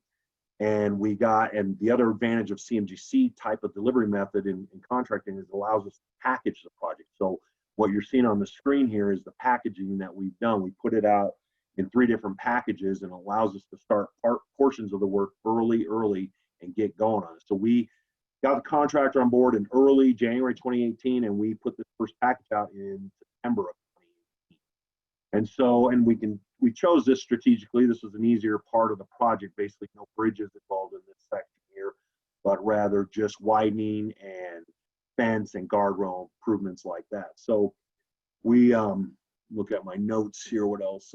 and the other advantage of CMGC type of delivery method in contracting is it allows us to package the project. So what you're seeing on the screen here is the packaging that we've done. We put it out in 3 different packages, and allows us to start portions of the work early and get going on it. So we got the contractor on board in early January 2018, and we put this first package out in September of 2018. And so, we chose this strategically. This was an easier part of the project, basically no bridges involved in this section here, but rather just widening and fence and guardrail improvements like that. So we look at my notes here, what else?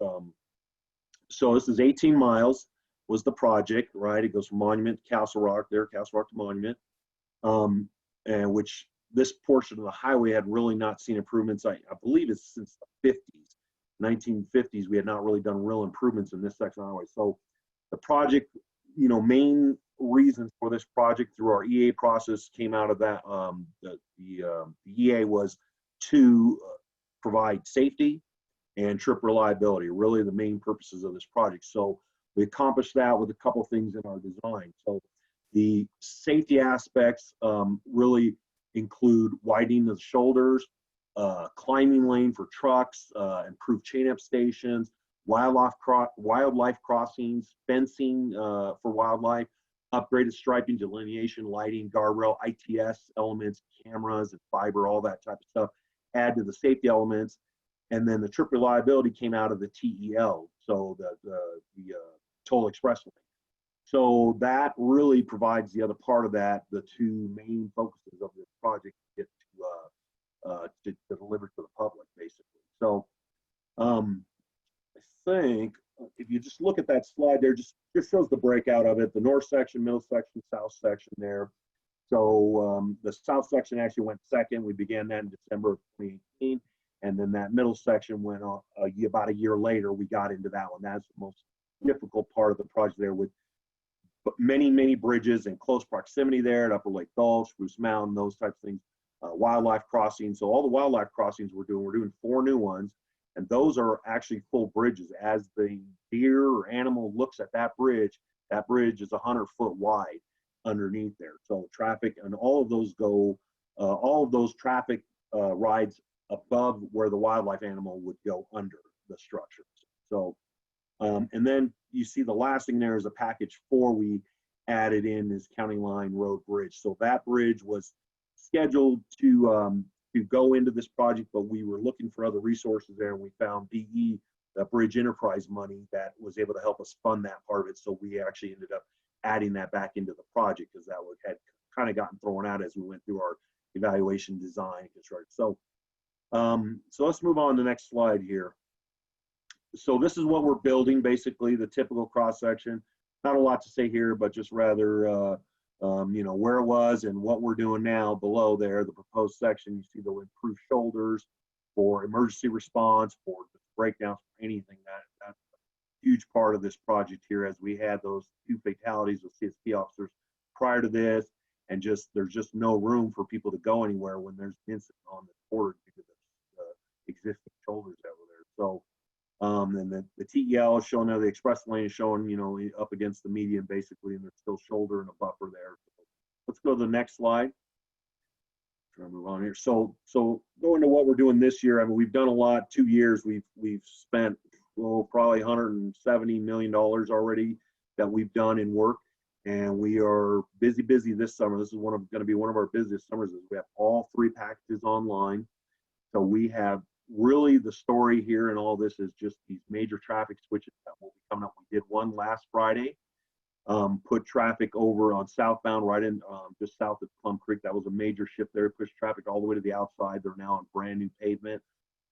So this is 18 miles was the project, right? It goes from Monument to Castle Rock Castle Rock to Monument. And which this portion of the highway had really not seen improvements. I believe it's since the 50s, 1950s, we had not really done real improvements in this section of the highway. So the project, main reasons for this project through our EA process came out of that. The EA was to provide safety and trip reliability, really the main purposes of this project. So we accomplished that with a couple things in our design. So the safety aspects really include widening the shoulders, climbing lane for trucks, improved chain-up stations, wildlife crossings, fencing for wildlife, upgraded striping, delineation, lighting, guardrail, ITS elements, cameras and fiber, all that type of stuff, add to the safety elements. And then the trip reliability came out of the TEL, so the Toll Express lane. So that really provides the other part of that, the 2 main focuses of this project to get to deliver to the public, basically. So I think if you just look at that slide there, just shows the breakout of it, the north section, middle section, south section there. So the south section actually went second. We began that in December of 2018. And then that middle section went on about a year later, we got into that one. That's the most difficult part of the project there, with many bridges in close proximity there at Upper Lake Gulch, Spruce Mountain, those types of things, wildlife crossings. So all the wildlife crossings we're doing 4 new ones, and those are actually full bridges. As the deer or animal looks at that bridge is 100 foot wide underneath there. So traffic and all of those traffic rides above where the wildlife animal would go under the structures. So, and then you see the last thing there is a package 4 we added in is County Line Road Bridge. So that bridge was scheduled to go into this project, but we were looking for other resources there, and we found BE, the Bridge Enterprise money, that was able to help us fund that part of it. So we actually ended up adding that back into the project because that had kind of gotten thrown out as we went through our evaluation, design, and construction. So let's move on to the next slide here. So this is what we're building, basically the typical cross section. Not a lot to say here, but just rather, where it was and what we're doing now below there, the proposed section. You see the improved shoulders for emergency response, for breakdowns, for anything. That's a huge part of this project here, as we had those 2 fatalities with CSP officers prior to this, and there's just no room for people to go anywhere when there's an incident on the border due to the existing shoulders that were there. So and the TEL is showing there, the express lane is showing, up against the median basically, and there's still shoulder and a buffer there. So let's go to the next slide. Try to move on here. So going to what we're doing this year, I mean, we've done a lot. 2 years, we've spent probably $170 million already that we've done in work, and we are busy this summer. This is going to be one of our busiest summers. We have all 3 packages online. So we have really the story here, and all this is just these major traffic switches that will be coming up. We did one last Friday. put traffic over on southbound right in just south of Plum Creek. That was a major shift there, pushed traffic all the way to the outside. They're now on brand new pavement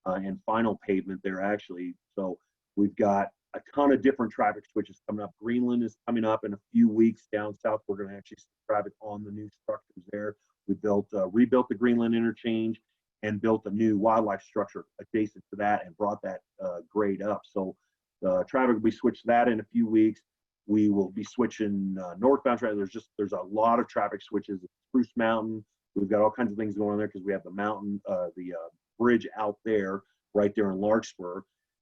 and final pavement there actually. So we've got a ton of different traffic switches coming up. Greenland is coming up in a few weeks down south. We're going to actually see traffic on the new structures there. We rebuilt the Greenland interchange and built a new wildlife structure adjacent to that and brought that grade up. So the traffic will be switched to that in a few weeks. We will be switching northbound traffic. There's a lot of traffic switches at Spruce Mountain. We've got all kinds of things going on there because we have the mountain, the bridge out there, right there in Larkspur.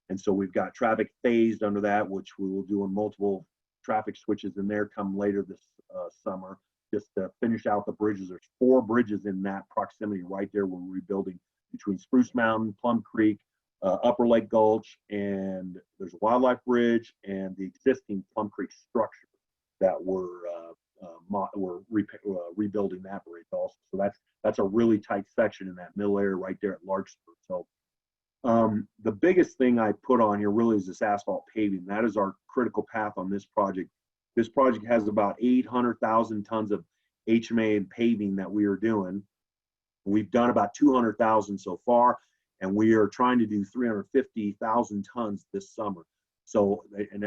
And so we've got traffic phased under that, which we will do in multiple traffic switches in there come later this summer, just to finish out the bridges. There's 4 bridges in that proximity right there. We're rebuilding between Spruce Mountain, Plum Creek, Upper Lake Gulch, and there's a wildlife bridge and the existing Plum Creek structure that we're rebuilding that bridge also. So that's a really tight section in that middle area right there at Larkspur. So the biggest thing I put on here really is this asphalt paving. That is our critical path on this project. This project has about 800,000 tons of HMA and paving that we are doing. We've done about 200,000 so far, and we are trying to do 350,000 tons this summer. So, and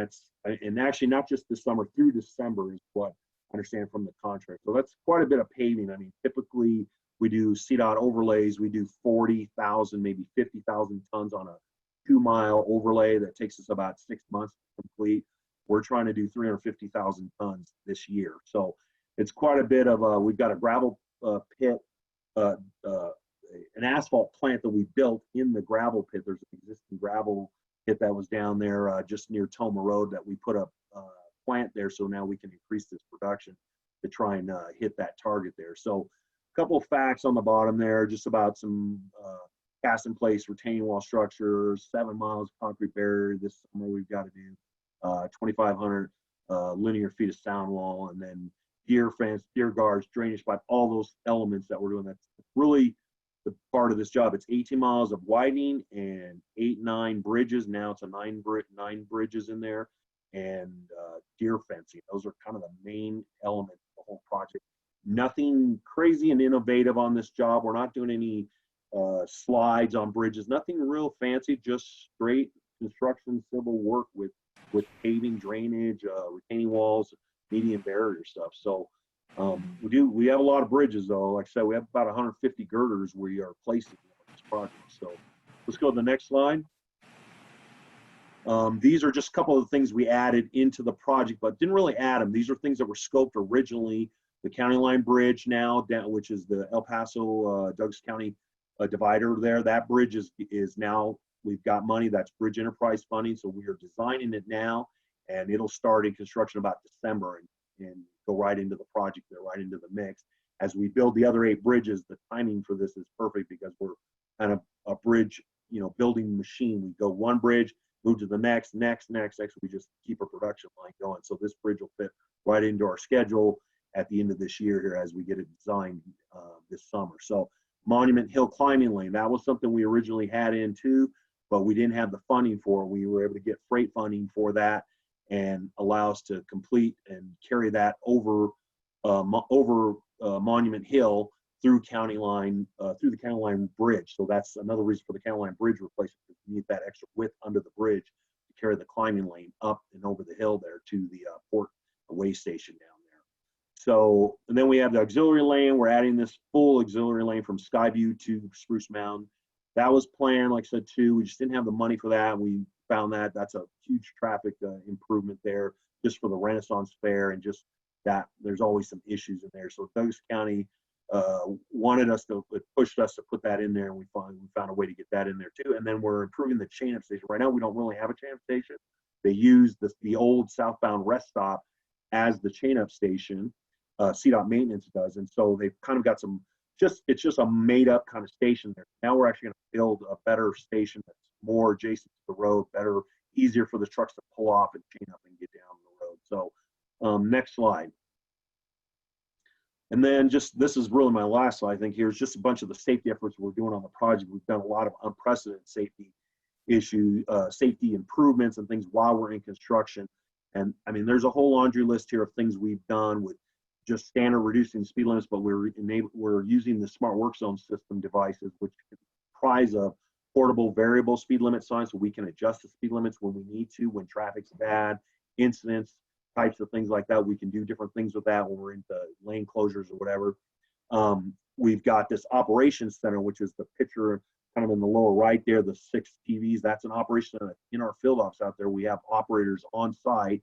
actually not just this summer, through December is what I understand from the contract. So that's quite a bit of paving. I mean, typically we do CDOT overlays. We do 40,000, maybe 50,000 tons on a 2-mile overlay that takes us about 6 months to complete. We're trying to do 350,000 tons this year. So it's quite a bit of we've got a gravel pit, an asphalt plant that we built in the gravel pit. There's an existing gravel pit that was down there just near Toma Road that we put a plant there. So now we can increase this production to try and hit that target there. So a couple of facts on the bottom there, just about some cast in place retaining wall structures, 7 miles of concrete barrier this summer we've got to do. 2,500 linear feet of sound wall, and then deer fence, deer guards, drainage pipe, all those elements that we're doing. That's really the part of this job. It's 18 miles of widening and 9 bridges. Now it's a 9 bridges in there, and deer fencing. Those are kind of the main elements of the whole project. Nothing crazy and innovative on this job. We're not doing any slides on bridges, nothing real fancy, just straight construction civil work with paving, drainage, retaining walls, median barrier stuff. So we have a lot of bridges though. Like I said, we have about 150 girders we are placing on this project. So let's go to the next slide. These are just a couple of the things we added into the project, but didn't really add them. These are things that were scoped originally. The County Line Bridge now, which is the El Paso, Douglas County divider there. That bridge is now, we've got money, that's bridge enterprise funding. So we are designing it now, and it'll start in construction about December and go right into the project there, right into the mix. As we build the other 8 bridges, the timing for this is perfect because we're kind of a bridge, building machine. We go one bridge, move to the next. We just keep a production line going. So this bridge will fit right into our schedule at the end of this year here as we get it designed this summer. So Monument Hill climbing lane, that was something we originally had in too, but we didn't have the funding for it. We were able to get freight funding for that and allow us to complete and carry that over Monument Hill through County Line, through the County Line Bridge. So that's another reason for the County Line Bridge replacement. We need that extra width under the bridge to carry the climbing lane up and over the hill there to the port way station down there. So, and then we have the auxiliary lane. We're adding this full auxiliary lane from Skyview to Spruce Mountain. That was planned, like I said, too. We just didn't have the money for that. We found that that's a huge traffic improvement there just for the Renaissance Fair, and just that there's always some issues in there. So Douglas County pushed us to put that in there, and we found a way to get that in there too. And then we're improving the chain-up station. Right now, we don't really have a chain-up station. They use the old southbound rest stop as the chain-up station. CDOT maintenance does, and so they've kind of got it's just a made-up kind of station there. Now we're actually going to build a better station that's more adjacent to the road, better, easier for the trucks to pull off and chain up and get down the road. So next slide. And then this is really my last slide. I think here's just a bunch of the safety efforts we're doing on the project. We've done a lot of unprecedented safety improvements and things while we're in construction. And I mean, there's a whole laundry list here of things we've done with just standard reducing speed limits, but we're using the smart work zone system devices, which comprise a portable variable speed limit sign, so we can adjust the speed limits when we need to, when traffic's bad, incidents, types of things like that. We can do different things with that when we're into lane closures or whatever. We've got this operations center, which is the picture kind of in the lower right there, the 6 TVs. That's an operation center. In our field ops out there, we have operators on site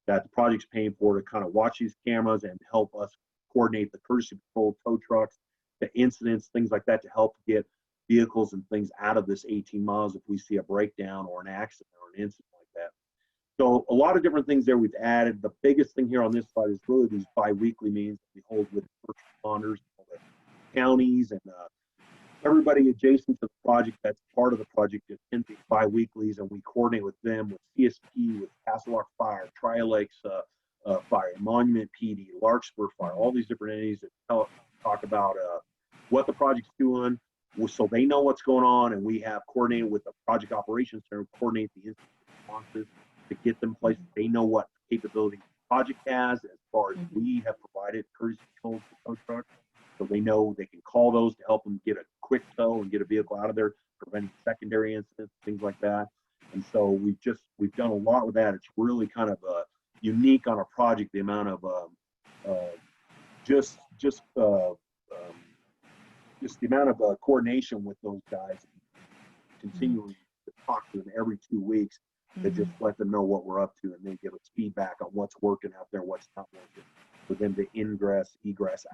that the project's paying for to kind of watch these cameras and help us coordinate the courtesy patrol, tow trucks, the incidents, things like that, to help get vehicles and things out of this 18 miles if we see a breakdown or an accident or an incident like that. So a lot of different things there we've added. The biggest thing here on this slide is really these bi-weekly meetings that we hold with first responders, the counties, and everybody adjacent to the project that's part of the project attends these bi-weeklies, and we coordinate with them, with CSP, with Castle Rock Fire, Tri Lakes Fire, Monument PD, Larkspur Fire, all these different entities that talk about what the project's doing, so they know what's going on, and we have coordinated with the project operations center, coordinate the incident responses to get them places. They know what capability the project has as far as we have provided courtesy controls to tow trucks, so they know they can call those to help them get a quick tow and get a vehicle out of there, preventing secondary incidents, things like that. And so we've done a lot with that. It's really kind of unique on our project, the amount of just the amount of coordination with those guys, continuing to talk to them every 2 weeks to just let them know what we're up to, and they give us feedback on what's working out there, what's not working, for them to egress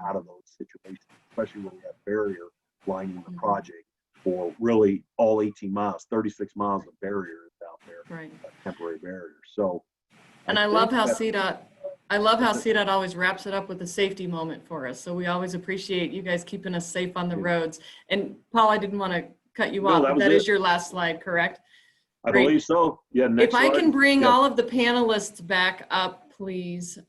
out of those situations, especially when we have barrier lining the project for really all 18 miles, 36 miles of barriers out there, Right. Temporary barriers. So, And I love how CDOT always wraps it up with a safety moment for us. So we always appreciate you guys keeping us safe on the roads. And Paul, I didn't want to cut you off, but that is your last slide, correct? I believe so. Yeah. Next If I slide. can bring all of the panelists back up, please.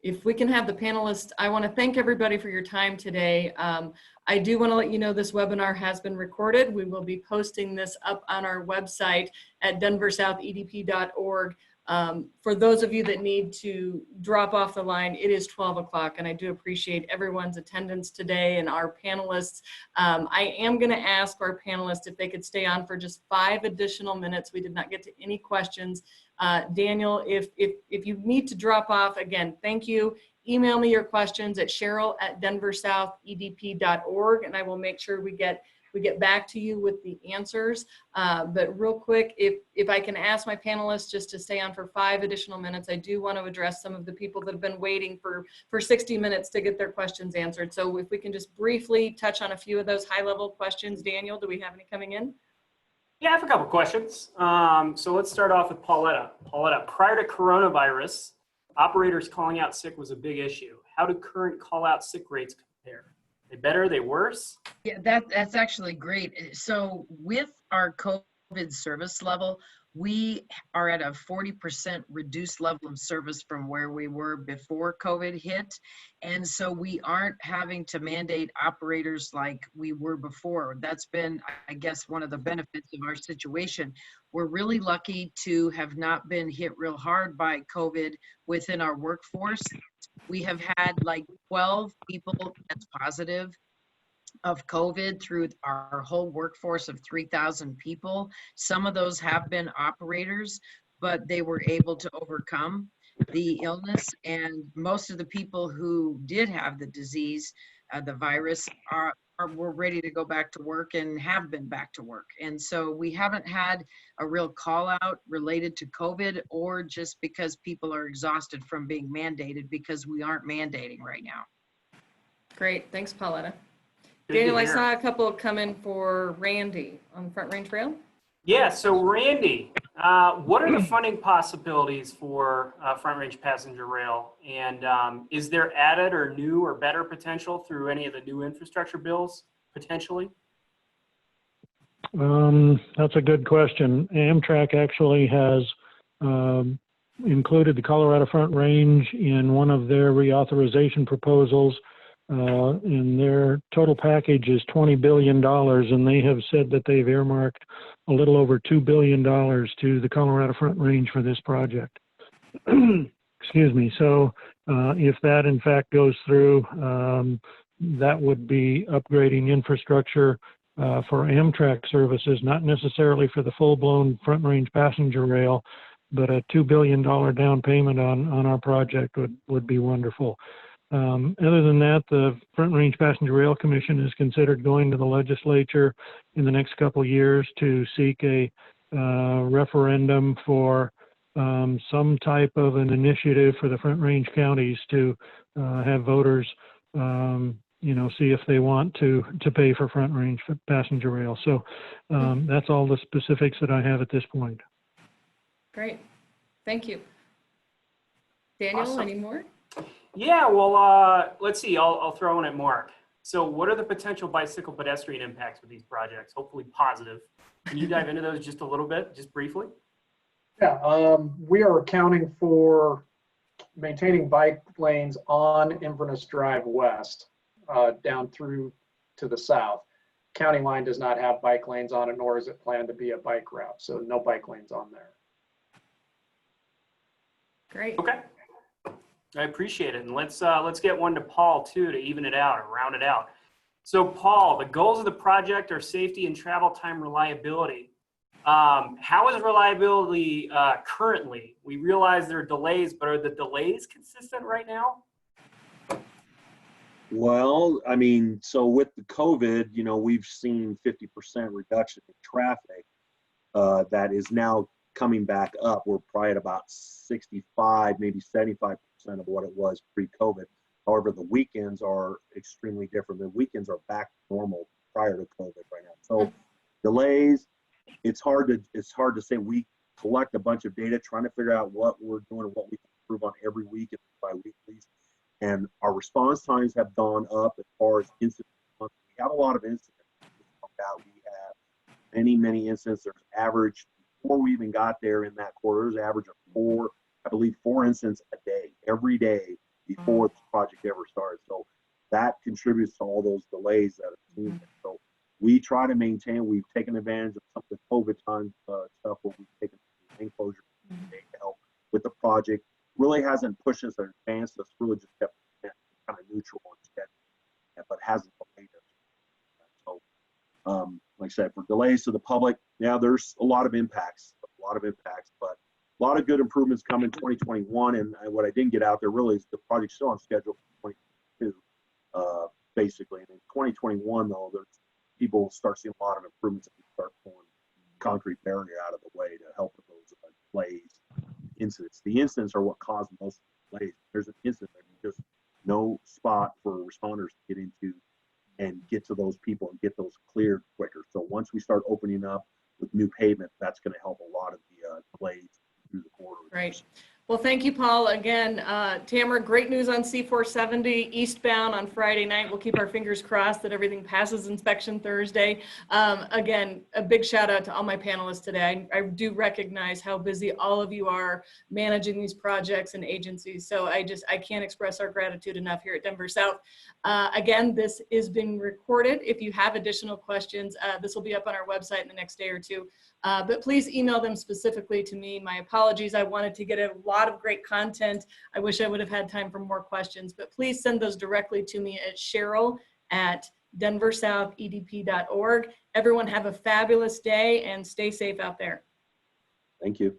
If we can have the panelists, I want to thank everybody for your time today. I do want to let you know this webinar has been recorded. We will be posting this up on our website at denversouthedp.org. For those of you that need to drop off the line, it is 12 o'clock, and I do appreciate everyone's attendance today and our panelists. I am going to ask our panelists if they could stay on for just 5 additional minutes. We did not get to any questions. Daniel, if you need to drop off, again, thank you. Email me your questions at cheryl@denversouthedp.org, and I will make sure we get back to you with the answers. But real quick, if I can ask my panelists just to stay on for 5 additional minutes, I do want to address some of the people that have been waiting for 60 minutes to get their questions answered. So if we can just briefly touch on a few of those high-level questions. Daniel, do we have any coming in? Yeah, I have a couple questions. So let's start off with Pauletta. Pauletta, prior to coronavirus, operators calling out sick was a big issue. How do current call-out sick rates compare? They better, they worse? Yeah, that's actually great. So with our COVID service level, we are at a 40% reduced level of service from where we were before COVID hit. And so we aren't having to mandate operators like we were before. That's been, I guess, one of the benefits of our situation. We're really lucky to have not been hit real hard by COVID within our workforce. We have had like 12 people that's positive of COVID through our whole workforce of 3,000 people. Some of those have been operators, but they were able to overcome the illness. And most of the people who did have the disease, the virus, were ready to go back to work and have been back to work. And so we haven't had a real call out related to COVID, or just because people are exhausted from being mandated, because we aren't mandating right now. Great, thanks, Pauletta. Daniel, I saw a couple come in for Randy on the Front Range Rail. Yeah, so Randy, what are the funding possibilities for Front Range Passenger Rail? And is there added or new or better potential through any of the new infrastructure bills, potentially? That's a good question. Amtrak actually has included the Colorado Front Range in one of their reauthorization proposals. And their total package is $20 billion, and they have said that they've earmarked a little over $2 billion to the Colorado Front Range for this project. excuse me. So if that in fact goes through, that would be upgrading infrastructure for Amtrak services, not necessarily for the full-blown Front Range passenger rail, but a $2 billion down payment on our project would be wonderful. Other than that, the Front Range Passenger Rail Commission is considered going to the legislature in the next couple of years to seek a referendum for some type of an initiative for the Front Range counties to have voters, see if they want to pay for Front Range passenger rail. So that's all the specifics that I have at this point. Great. Thank you. Daniel, Awesome. any more? Yeah, well, let's see. I'll throw in at Mark. So what are the potential bicycle pedestrian impacts with these projects? Hopefully positive. Can you dive into those just a little bit, just briefly? Yeah, we are accounting for maintaining bike lanes on Inverness Drive West down through to the south. County line does not have bike lanes on it, nor is it planned to be a bike route. So no bike lanes on there. Great. Okay. I appreciate it. And let's get one to Paul too, to even it out or round it out. So Paul, the goals of the project are safety and travel time reliability. How is reliability currently? We realize there are delays, but are the delays consistent right now? Well, I mean, so with the COVID, we've seen 50% reduction in traffic that is now coming back up. We're probably at about 65, maybe 75% of what it was pre-COVID. However, the weekends are extremely different. The weekends are back to normal prior to COVID right now. So delays, it's hard to say. We collect a bunch of data trying to figure out what we're doing and what we can improve on every week and bi-weeklies. And our response times have gone up as far as incidents. We have a lot of incidents. We have many incidents. There's average, before we even got there in that quarter, there's average of 4 incidents a day, every day before the project ever started. So that contributes to all those delays that are seen. So we try to maintain, we've taken advantage of some of the COVID time stuff where we've taken enclosure to help with the project. Really hasn't pushed us or advanced us, really just kept it kind of neutral and steady, but hasn't delayed us. So like I said, for delays to the public, yeah, there's a lot of impacts, but a lot of good improvements come in 2021. And what I didn't get out there really is the project's still on schedule for 2022, basically. And in 2021, though, people will start seeing a lot of improvements if we start pulling concrete barrier out of the way to help with those delays, incidents. The incidents are what cause most delays. There's an incident, there's just no spot for responders to get into and get to those people and get those cleared quicker. So once we start opening up with new pavement, that's going to help a lot of the delays through the corridor. Right. Well, thank you, Paul. Again, Tamara, great news on C470 eastbound on Friday night. We'll keep our fingers crossed that everything passes inspection Thursday. Again, a big shout out to all my panelists today. I do recognize how busy all of you are managing these projects and agencies. So I can't express our gratitude enough here at Denver South. Again, this is being recorded. If you have additional questions, this will be up on our website in the next day or two. But please email them specifically to me. My apologies. I wanted to get a lot of great content. I wish I would have had time for more questions, but please send those directly to me at cheryl@denversouthedp.org. Everyone have a fabulous day and stay safe out there. Thank you.